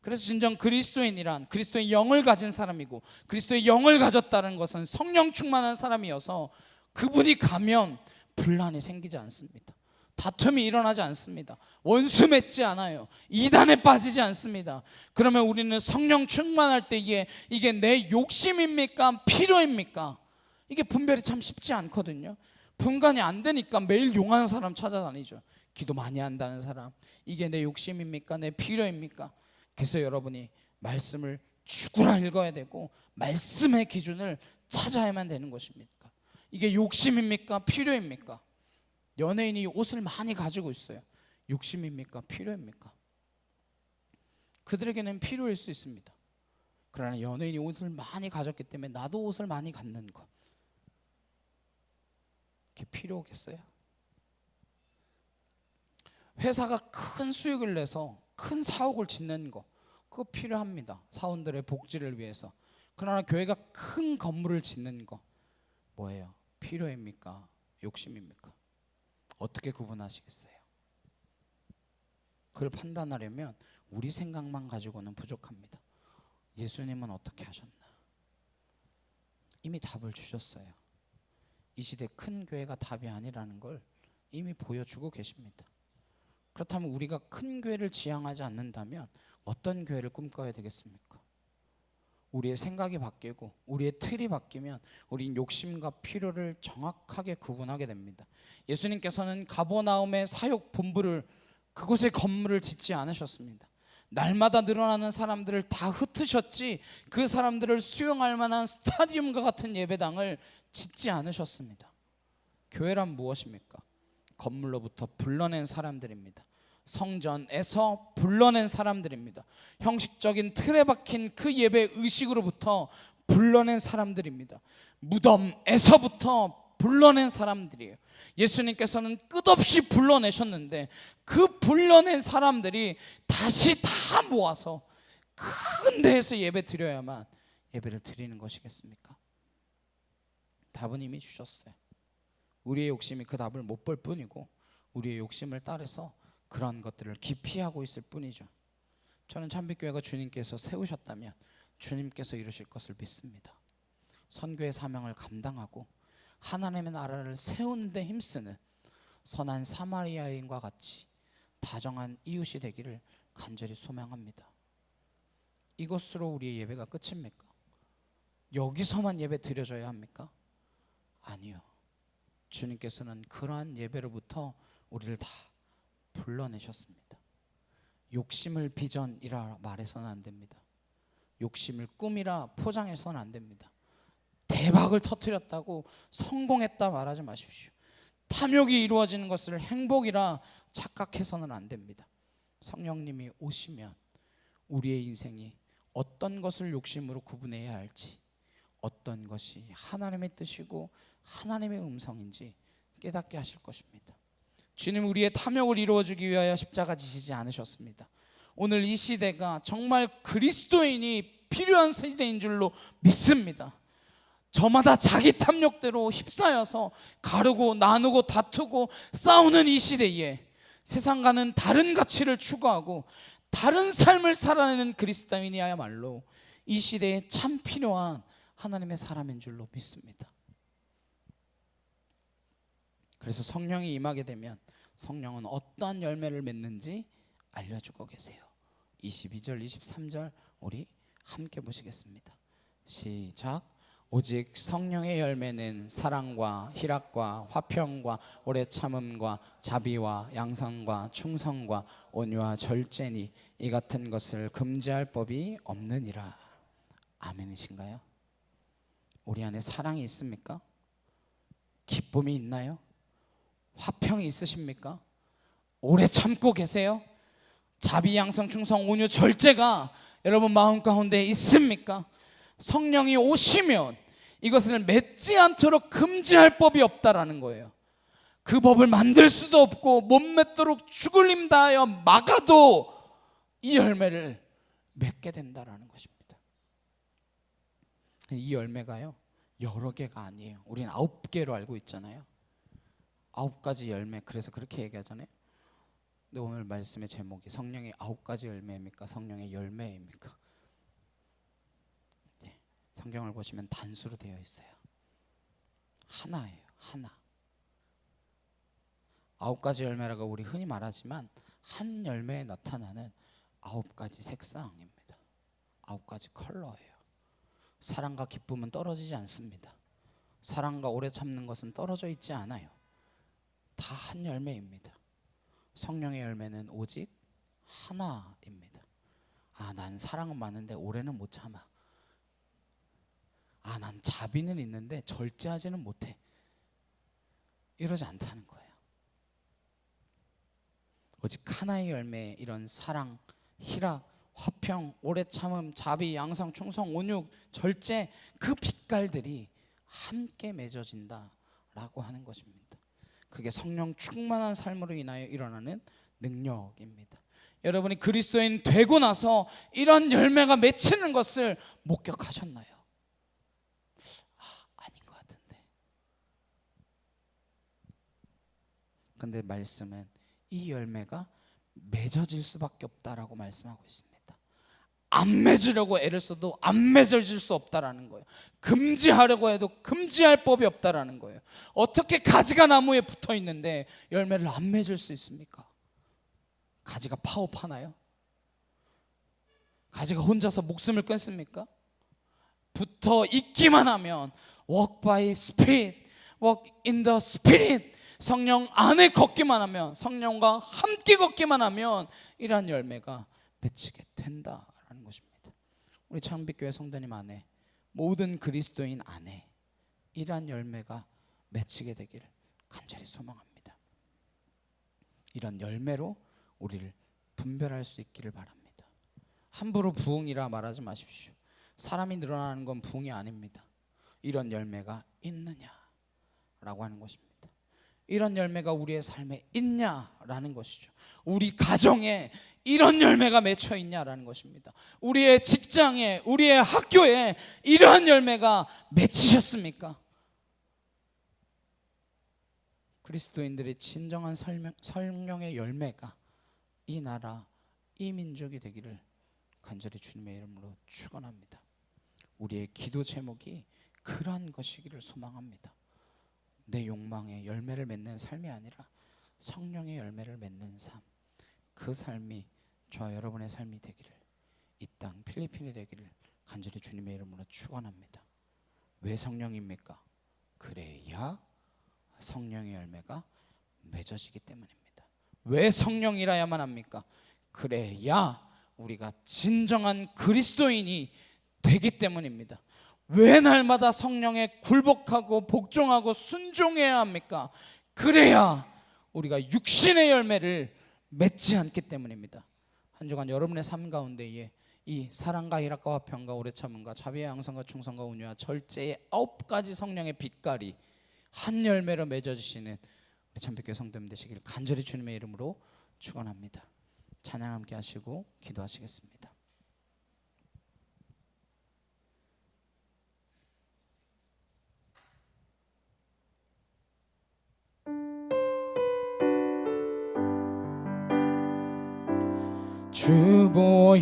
그래서 진정 그리스도인이란 그리스도의 영을 가진 사람이고, 그리스도의 영을 가졌다는 것은 성령 충만한 사람이어서 그분이 가면 분란이 생기지 않습니다. 다툼이 일어나지 않습니다. 원수 맺지 않아요. 이단에 빠지지 않습니다. 그러면 우리는 성령 충만할 때에 이게 내 욕심입니까? 필요입니까? 이게 분별이 참 쉽지 않거든요. 분간이 안 되니까 매일 용하는 사람 찾아다니죠. 기도 많이 한다는 사람, 이게 내 욕심입니까? 내 필요입니까? 그래서 여러분이 말씀을 죽으라 읽어야 되고 말씀의 기준을 찾아야만 되는 것입니까? 이게 욕심입니까? 필요입니까? 연예인이 옷을 많이 가지고 있어요. 욕심입니까? 필요입니까? 그들에게는 필요일 수 있습니다. 그러나 연예인이 옷을 많이 가졌기 때문에 나도 옷을 많이 갖는 것, 그게 필요겠어요? 회사가 큰 수익을 내서 큰 사옥을 짓는 거, 그거 필요합니다. 사원들의 복지를 위해서. 그러나 교회가 큰 건물을 짓는 거 뭐예요? 필요입니까? 욕심입니까? 어떻게 구분하시겠어요? 그걸 판단하려면 우리 생각만 가지고는 부족합니다. 예수님은 어떻게 하셨나? 이미 답을 주셨어요. 이 시대 큰 교회가 답이 아니라는 걸 이미 보여주고 계십니다. 그렇다면 우리가 큰 교회를 지향하지 않는다면 어떤 교회를 꿈꿔야 되겠습니까? 우리의 생각이 바뀌고 우리의 틀이 바뀌면 우린 욕심과 필요를 정확하게 구분하게 됩니다. 예수님께서는 가버나움의 사역 본부를, 그곳에 건물을 짓지 않으셨습니다. 날마다 늘어나는 사람들을 다 흩으셨지 그 사람들을 수용할 만한 스타디움과 같은 예배당을 짓지 않으셨습니다. 교회란 무엇입니까? 건물로부터 불러낸 사람들입니다. 성전에서 불러낸 사람들입니다. 형식적인 틀에 박힌 그 예배 의식으로부터 불러낸 사람들입니다. 무덤에서부터 불러낸 사람들이에요. 예수님께서는 끝없이 불러내셨는데 그 불러낸 사람들이 다시 다 모아서 큰 데에서 예배 드려야만 예배를 드리는 것이겠습니까? 답은 이미 주셨어요. 우리의 욕심이 그 답을 못 볼 뿐이고 우리의 욕심을 따라서 그런 것들을 기피하고 있을 뿐이죠. 저는 참빛교회가 주님께서 세우셨다면 주님께서 이루실 것을 믿습니다. 선교의 사명을 감당하고 하나님의 나라를 세우는 데 힘쓰는 선한 사마리아인과 같이 다정한 이웃이 되기를 간절히 소망합니다. 이것으로 우리의 예배가 끝입니까? 여기서만 예배 드려줘야 합니까? 아니요. 주님께서는 그러한 예배로부터 우리를 다 불러내셨습니다. 욕심을 비전이라 말해서는 안 됩니다. 욕심을 꿈이라 포장해서는 안 됩니다. 대박을 터뜨렸다고 성공했다 말하지 마십시오. 탐욕이 이루어지는 것을 행복이라 착각해서는 안 됩니다. 성령님이 오시면 우리의 인생이 어떤 것을 욕심으로 구분해야 할지, 어떤 것이 하나님의 뜻이고 하나님의 음성인지 깨닫게 하실 것입니다. 주님 우리의 탐욕을 이루어주기 위하여 십자가 지시지 않으셨습니다. 오늘 이 시대가 정말 그리스도인이 필요한 시대인 줄로 믿습니다. 저마다 자기 탐욕대로 휩싸여서 가르고 나누고 다투고 싸우는 이 시대에 세상과는 다른 가치를 추구하고 다른 삶을 살아내는 그리스도인이야말로 이 시대에 참 필요한 하나님의 사람인 줄로 믿습니다. 그래서 성령이 임하게 되면 성령은 어떠한 열매를 맺는지 알려주고 계세요. 22절 23절 우리 함께 보시겠습니다. 시작. 오직 성령의 열매는 사랑과 희락과 화평과 오래 참음과 자비와 양선과 충성과 온유와 절제니 이 같은 것을 금지할 법이 없느니라. 아멘이신가요? 우리 안에 사랑이 있습니까? 기쁨이 있나요? 화평이 있으십니까? 오래 참고 계세요? 자비, 양성, 충성, 온유, 절제가 여러분 마음 가운데 있습니까? 성령이 오시면 이것을 맺지 않도록 금지할 법이 없다라는 거예요. 그 법을 만들 수도 없고 못 맺도록 죽을 힘 다하여 막아도 이 열매를 맺게 된다라는 것입니다. 이 열매가요 여러 개가 아니에요. 우리는 9개로 알고 있잖아요. 9가지 열매. 그래서 그렇게 얘기하잖아요. 근데 오늘 말씀의 제목이 성령의 9가지 열매입니까? 성령의 열매입니까? 네, 성경을 보시면 단수로 되어 있어요. 하나예요. 하나. 9가지 열매라고 우리 흔히 말하지만 한 열매에 나타나는 9가지 색상입니다. 9가지 컬러예요. 사랑과 기쁨은 떨어지지 않습니다. 사랑과 오래 참는 것은 떨어져 있지 않아요. 다 한 열매입니다. 성령의 열매는 오직 하나입니다. 난 사랑은 많은데 올해는 못 참아. 난 자비는 있는데 절제하지는 못해. 이러지 않다는 거예요. 오직 하나의 열매, 이런 사랑, 희락, 화평, 오래 참음, 자비, 양성, 충성, 온유, 절제, 그 빛깔들이 함께 맺어진다라고 하는 것입니다. 그게 성령 충만한 삶으로 인하여 일어나는 능력입니다. 여러분이 그리스도인 되고 나서 이런 열매가 맺히는 것을 목격하셨나요? 아닌 것 같은데. 근데 말씀은 이 열매가 맺어질 수밖에 없다라고 말씀하고 있습니다. 안 맺으려고 애를 써도 안 맺어질 수 없다라는 거예요. 금지하려고 해도 금지할 법이 없다라는 거예요. 어떻게 가지가 나무에 붙어 있는데 열매를 안 맺을 수 있습니까? 가지가 파업하나요? 가지가 혼자서 목숨을 끊습니까? 붙어 있기만 하면 walk by spirit, walk in the spirit, 성령 안에 걷기만 하면, 성령과 함께 걷기만 하면 이러한 열매가 맺히게 된다라는 것입니다. 우리 창빛교회 성도님 안에, 모든 그리스도인 안에 이러한 열매가 맺히게 되기를 간절히 소망합니다. 이런 열매로 우리를 분별할 수 있기를 바랍니다. 함부로 부흥이라 말하지 마십시오. 사람이 늘어나는 건 부흥이 아닙니다. 이런 열매가 있느냐라고 하는 것입니다. 이런 열매가 우리의 삶에 있냐라는 것이죠. 우리 가정에 이런 열매가 맺혀 있냐라는 것입니다. 우리의 직장에, 우리의 학교에 이러한 열매가 맺히셨습니까? 그리스도인들의 진정한 성령의 열매가 이 나라, 이 민족이 되기를 간절히 주님의 이름으로 축원합니다. 우리의 기도 제목이 그러한 것이기를 소망합니다. 내 욕망에 열매를 맺는 삶이 아니라 성령의 열매를 맺는 삶, 그 삶이 저와 여러분의 삶이 되기를, 이 땅 필리핀이 되기를 간절히 주님의 이름으로 축원합니다. 왜 성령입니까? 그래야 성령의 열매가 맺어지기 때문입니다. 왜 성령이라야만 합니까? 그래야 우리가 진정한 그리스도인이 되기 때문입니다. 왜 날마다 성령에 굴복하고 복종하고 순종해야 합니까? 그래야 우리가 육신의 열매를 맺지 않기 때문입니다. 한 주간 여러분의 삶 가운데에 이 사랑과 희락과 화평과 오래 참음과 자비와 양성과 충성과 온유와 절제의 9가지 성령의 빛깔이 한 열매로 맺어지시는 우리 참빛교회 성도님 되시길 간절히 주님의 이름으로 축원합니다. 찬양 함께 하시고 기도하시겠습니다.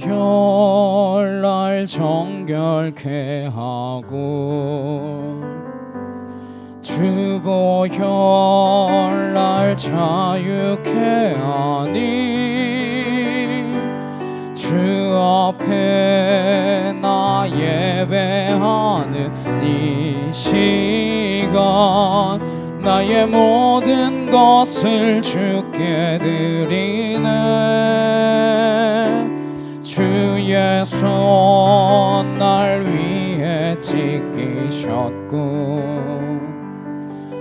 주보혈 날 정결케 하고 주보혈 날 자유케 하니 주 앞에 나 예배하는 이 시간 나의 모든 것을 주께 드리네. 주의 손 날 위에 찢기셨고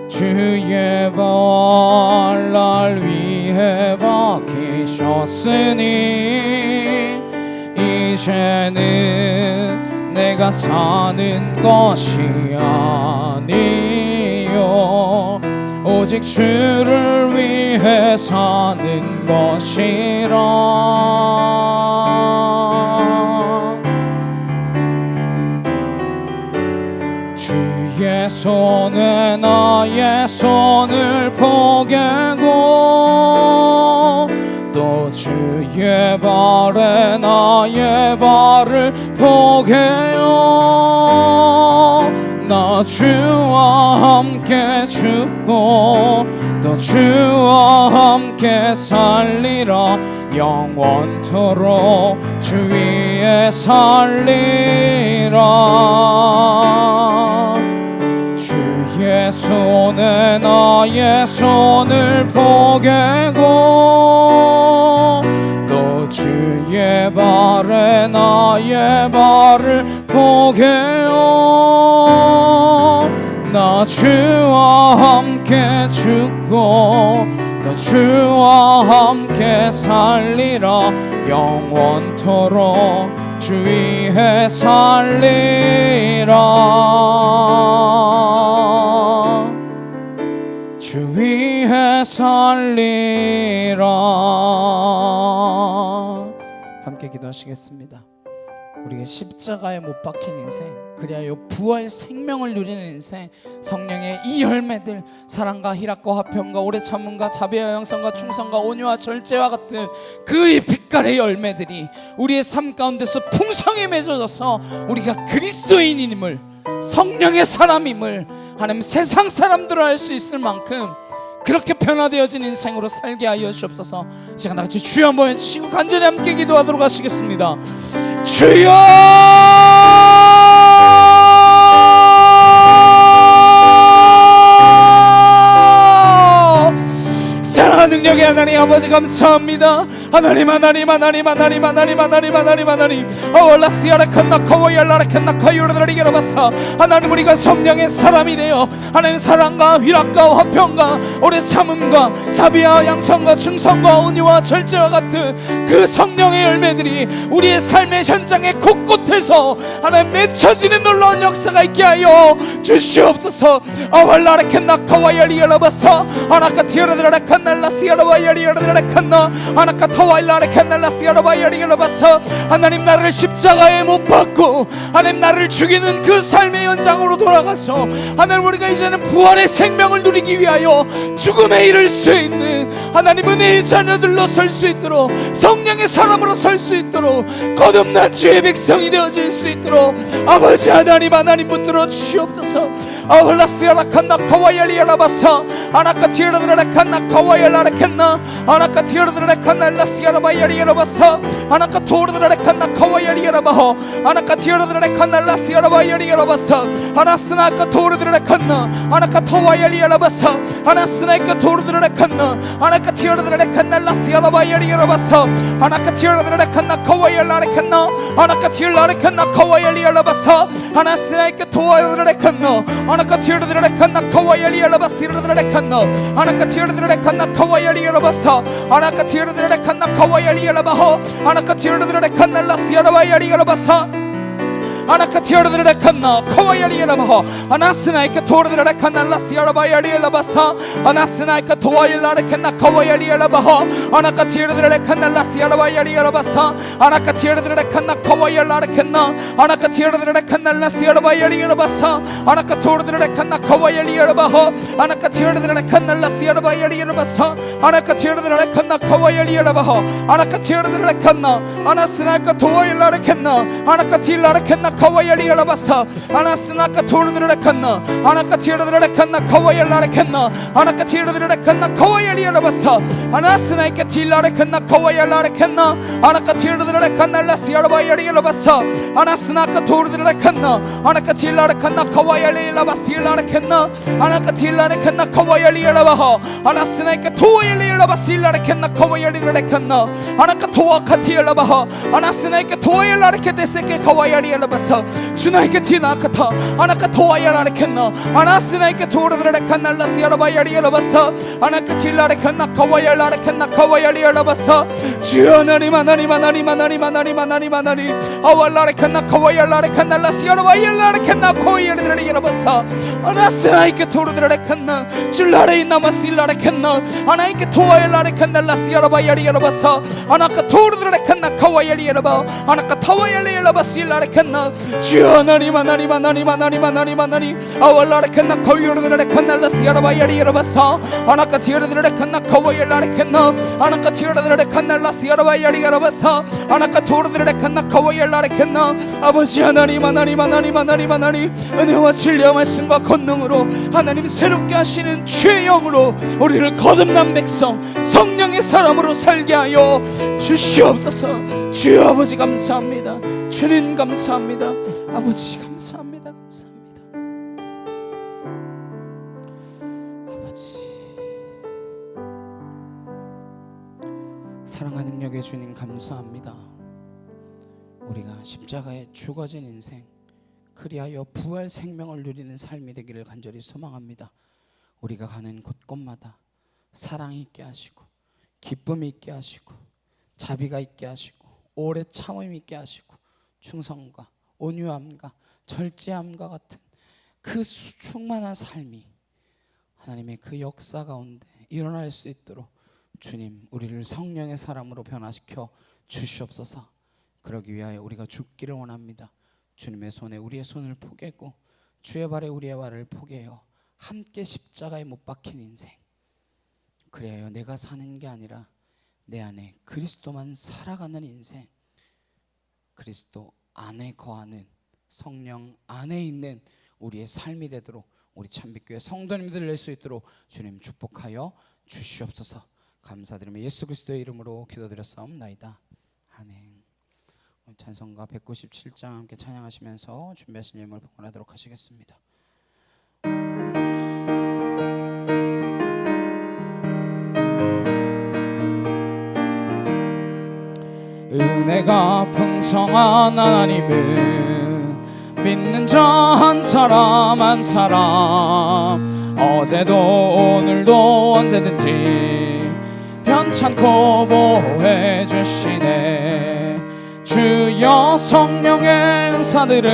주의 발 날 위에 박히셨으니 이제는 내가 사는 것이 아니요 오직 주를 위해 사는 것이라. 주의 손에 나의 손을 포개고 또 주의 발에 나의 발을 포개요. 나 주와 함께 죽고 또 주와 함께 살리라. 영원토록 주 위에 살리라. 주의 손에 나의 손을 포개고 또 주의 주의 발에 나의 발을 포개어 나 주와 함께 죽고 또 주와 함께 살리라 영원토록 주 위에 살리라 주 위에 살리라. 함께 기도하시겠습니다. 우리가 십자가에 못 박힌 인생, 그리하여 부활 생명을 누리는 인생, 성령의 이 열매들, 사랑과 희락과 화평과 오래 참음과 자비와 양선과 충성과 온유와 절제와 같은 그의 빛깔의 열매들이 우리의 삶 가운데서 풍성히 맺어져서 우리가 그리스도인임을, 성령의 사람임을 하나님 세상 사람들을 알 수 있을 만큼 그렇게 변화되어진 인생으로 살게 하여 주옵소서. 제가 나같이 주여 한번 외치고 간절히 함께 기도하도록 하시겠습니다. 주여! 사랑하는 능력의 하나님 아버지 감사합니다. 하나님 하나님 하나님 하나님 하나님 하나님 하나님 하나님 아월라시아라칸나 카와이알라라칸나 카이오르드라리게라바사 하나님 우리가 성령의 사람이 되어 하나님 사랑과 희락과 화평과 오래 참음과 자비와 양성과 충성과 온유와 절제와 같은 그 성령의 열매들이 우리의 삶의 현장의 곳곳에서 하나님 맺혀지는 놀라운 역사가 있게 하여 주시옵소서. 아월라라칸나 카와이알리알라바사 아나카티오르드라라칸나 라시아라바이알리알라라칸나 아나카타와일라라칸날라시아라바이알리알라바사 하나님 나를 십자가에 못 박고 하나님 나를 죽이는 그 삶의 현장으로 돌아가서 하나님 우리가 이제는 부활의 생명을 누리기 위하여 죽음에 이를 수 있는 하나님 은혜의 자녀들로 설 수 있도록 성령의 사람으로 설 수 있도록 거듭난 주의 백성이 되어질 수 있도록 아버지 하나님 하나님 붙들어 주시옵소서. 아울라시아라칸나 카와이알리알라바사 아나카티르드라칸나 카와이알라라칸나 아나카티르드라칸나 라시아라바이알리알라바사 아나카토르드라칸나 카와이알리알라바호 아나카티르드라칸나 라시아라바이알리알라바사 아나스나카토르드라칸나 아나카토와이알리알라바사 아나스나카토르드라칸나 아나카티르드라칸나 라시아라바이알리알라바사 아나카티르드라칸나 카와이알라라칸나 아나카티르라칸나 카와이알리알라바사 아나스나카토와이알라칸나 아나카티르드라칸나 카와이알리알라바시르드라칸나 아나카티르드라칸나 카와이알리알라바사 아나카티르드라칸나 카와이알리알라바호 아나카티르드라칸나 라시아라바이알리알라바사 아나카티르드라칸나 카와이알리알라바호 아나스나이카 토르드라칸나 라시아라바이알리알라바사 아나스나이카 토와이알라라칸나 카와이알리알라바호 아나카티르드라칸나 라시아라바이알리알라바사 아나카티르드라칸나 카와이알라라칸나 아나카티르드라칸나 라시아라바이알리알라바사 아나카토르드라칸나 카와이알리알라바호 아나카티르드라칸나 라시아라바이알리알라바사 아나카티르드라칸나 카와이알리알라바호 아나카티르드라칸나 아나스나이카 토와이알라라칸나 아나카티르라칸나 카와이알리알라바사 아나스나카 토르드라칸나 아나카티르드라칸나 카와이알라라칸나 아나카티르드라칸나 카와이알리알라바사 아나스나이카 틸라라칸나 카와이알라라칸나 아나카티르드라칸나 라시아라바이알리알라바사 아나스나카 토르드라칸나 아나카틸라라칸나 카와이알리알라바시알라라칸나 아나카틸라라칸나 카와이알리알라바하 아나스나이카 토와이알리알라바시알라라칸나 카와이알리알라칸나 아나카토와카티알라바하 아나스나이카 토와이알라라케데세케 카와이알리알라바사 주나이케 티나카타 아나카토와이알라라칸나 아나스나이케 토르드라칸나 라시아라바이알리알라바사 아나카틸라라칸나 카와이알라라칸나 카와이알리알라바사 주여 하나님 하나님 하나님 하나님 하나님 하나님 하나님 아왈라라칸나 카와이알라라칸나 라시아라바이알라라칸나 카와이알리알라바사 아나스나이케 토르드라칸나 줄라레이나마실라라칸나 아나이케 토와이알라라칸나 라시아라바이알리알라바사 아나카토르드라칸나 카와이알리알라바 아나카타와이알리알라바실라라칸나 주여 하나님 하나님 하나님 하나님 하나님 하나님 아왈라라칸나 카위오르드라칸나 라시아라바이알리알라바사 아나카티르드라칸나 카와이알라라칸나 아나카티르드라칸나 라시아라바이알리알라바사 아나카토르드라칸나 카와이알라라칸나 아버지 하나님 하나님 하나님 하나님 하나님 은혜와 진리와 말씀과 권능으로 하나님 새롭게 하시는 주의 영으로 우리를 거듭난 백성 성령의 사람으로 살게 하여 주시옵소서. 주여 아버지 감사합니다. 주님 감사합니다. 아버지 감사합니다. 감사합니다. 아버지 사랑하는 능력의 주님 감사합니다. 십자가에 죽어진 인생, 그리하여 부활 생명을 누리는 삶이 되기를 간절히 소망합니다. 우리가 가는 곳곳마다 사랑이 있게 하시고, 기쁨이 있게 하시고, 자비가 있게 하시고, 오래 참음이 있게 하시고, 충성과 온유함과 절제함과 같은 그 충만한 삶이 하나님의 그 역사 가운데 일어날 수 있도록 주님, 우리를 성령의 사람으로 변화시켜 주시옵소서. 그러기 위하여 우리가 죽기를 원합니다. 주님의 손에 우리의 손을 포개고 주의 발에 우리의 발을 포개어 함께 십자가에 못 박힌 인생, 그래야 내가 사는 게 아니라 내 안에 그리스도만 살아가는 인생, 그리스도 안에 거하는, 성령 안에 있는 우리의 삶이 되도록 우리 참빛교회 성도님들 낼 수 있도록 주님 축복하여 주시옵소서. 감사드리며 예수 그리스도의 이름으로 기도드렸사옵나이다. 아멘. 찬송가 197장 함께 찬양하시면서 준비하신 예물 봉헌하도록 하시겠습니다. 은혜가 풍성한 하나님은 믿는 자 한 사람 한 사람, 어제도 오늘도 언제든지 편찮고 보호해 주시네. 주여 성령의 은사들을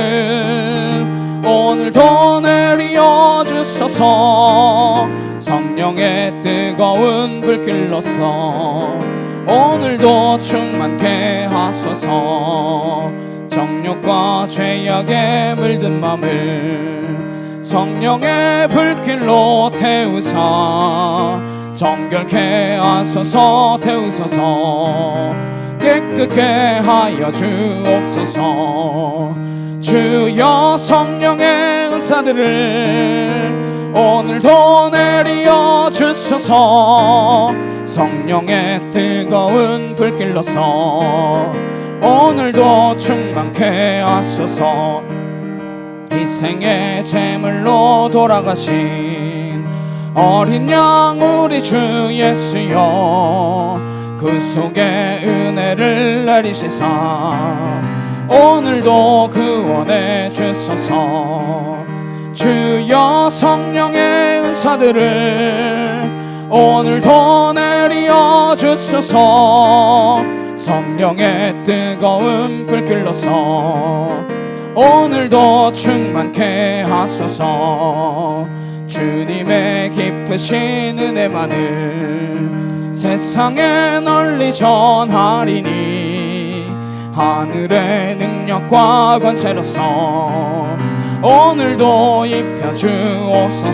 오늘도 내려 주소서. 성령의 뜨거운 불길로서 오늘도 충만케 하소서. 정욕과 죄악에 물든 맘을 성령의 불길로 태우사 정결케 하소서. 태우소서. 깨끗게 하여 주옵소서. 주여 성령의 은사들을 오늘도 내려 주소서. 성령의 뜨거운 불길로서 오늘도 충만케 하소서. 희생의 제물로 돌아가신 어린 양 우리 주 예수여, 그 속에 은혜를 내리시사 오늘도 구원해 주소서. 주여 성령의 은사들을 오늘도 내려 주소서. 성령의 뜨거운 불길로서 오늘도 충만케 하소서. 주님의 깊으신 은혜만을 세상에 널리 전하리니 하늘의 능력과 권세로서 오늘도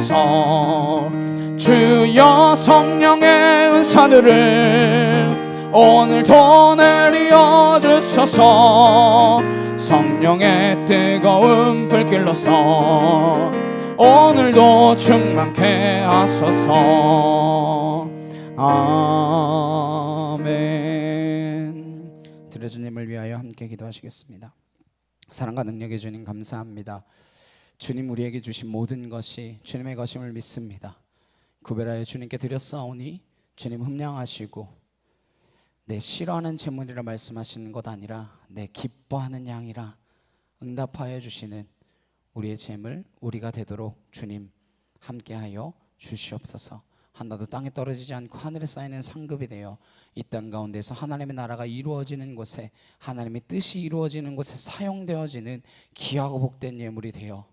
입혀주옵소서. 주여 성령의 은사들을 오늘도 내려 주소서. 성령의 뜨거운 불길로서 오늘도 충만케 하소서. 아멘. 주님을 위하여 함께 기도하시겠습니다. 사랑과 능력의 주님 감사합니다. 주님 우리에게 주신 모든 것이 주님의 것임을 믿습니다. 구별하여 주님께 드렸사오니 주님 흠량하시고 내 싫어하는 재물이라 말씀하시는 것 아니라 내 기뻐하는 양이라 응답하여 주시는 우리의 재물 우리가 되도록 주님 함께하여 주시옵소서. 하나도 땅에 떨어지지 않고 하늘에 쌓이는 상급이 되어 이 땅 가운데서 하나님의 나라가 이루어지는 곳에, 하나님의 뜻이 이루어지는 곳에 사용되어지는 귀하고 복된 예물이 되어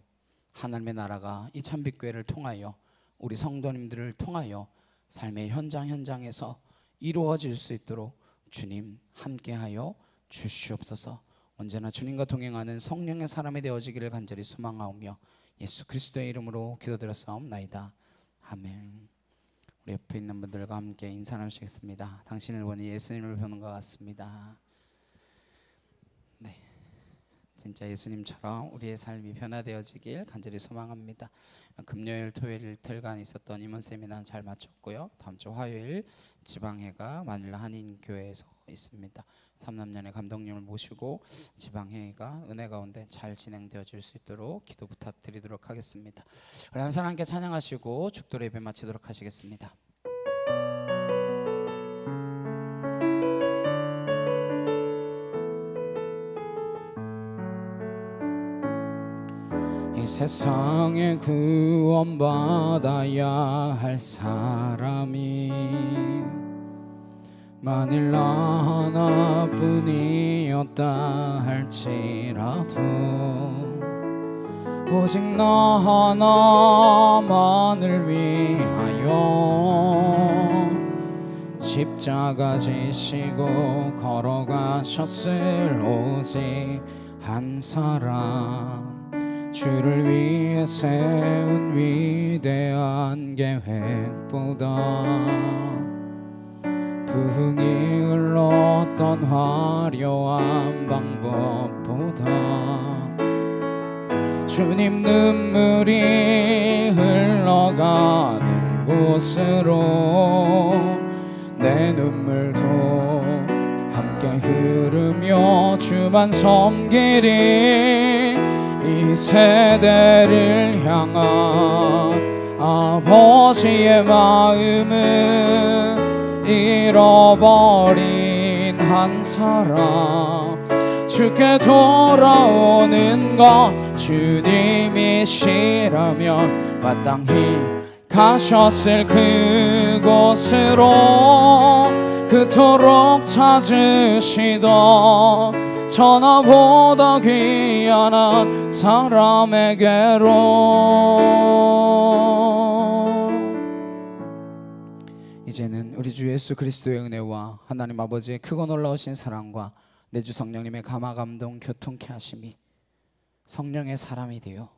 하나님의 나라가 이 참빛교회를 통하여 우리 성도님들을 통하여 삶의 현장에서 이루어질 수 있도록 주님 함께하여 주시옵소서. 언제나 주님과 동행하는 성령의 사람이 되어지기를 간절히 소망하오며 예수 그리스도의 이름으로 기도드렸사옵나이다. 아멘. 우리 옆에 있는 분들과 함께 인사 나누시겠습니다. 당신을 보니 예수님을 보는 것 같습니다. 네, 진짜 예수님처럼 우리의 삶이 변화되어지길 간절히 소망합니다. 금요일, 토요일 이틀간 있었던 임원 세미나는 잘 마쳤고요. 다음 주 화요일 지방회가 마닐라 한인교회에서 있습니다. 삼남년의 감독님을 모시고 지방회의가 은혜 가운데 잘 진행되어질 수 있도록 기도 부탁드리도록 하겠습니다. 우리 한 사람 함께 찬양하시고 축도로 예배 마치도록 하시겠습니다. 세상에 구원받아야 할 사람이 만일 나 하나뿐이었다 할지라도 오직 나 하나만을 위하여 십자가 지시고 걸어가셨을 오직 한 사람 주를 위해 세운 위대한 계획보다 부흥이 흘렀던 화려한 방법보다 주님 눈물이 흘러가는 곳으로 내 눈물도 함께 흐르며 주만 섬기리 이 세대를 향한 아버지의 마음은 잃어버린 한 사람 주께 돌아오는 것 주님이시라면 마땅히 가셨을 그곳으로 그토록 찾으시던 천하보다 귀한 한 사람에게로 이제는 우리 주 예수 그리스도의 은혜와 하나님 아버지의 크고 놀라우신 사랑과 내 주 성령님의 감화 감동 교통케 하심이 성령의 사람이 되어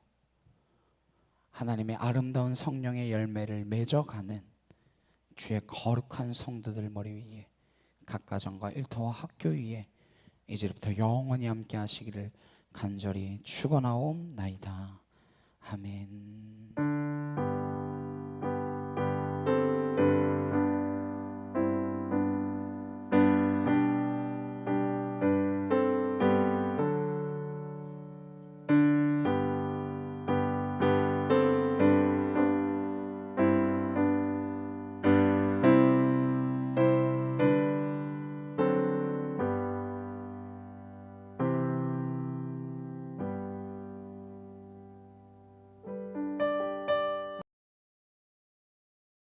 하나님의 아름다운 성령의 열매를 맺어가는 주의 거룩한 성도들 머리 위에 각 가정과 일터와 학교 위에 이제부터 영원히 함께 하시기를 간절히 축원하옵나이다. 아멘.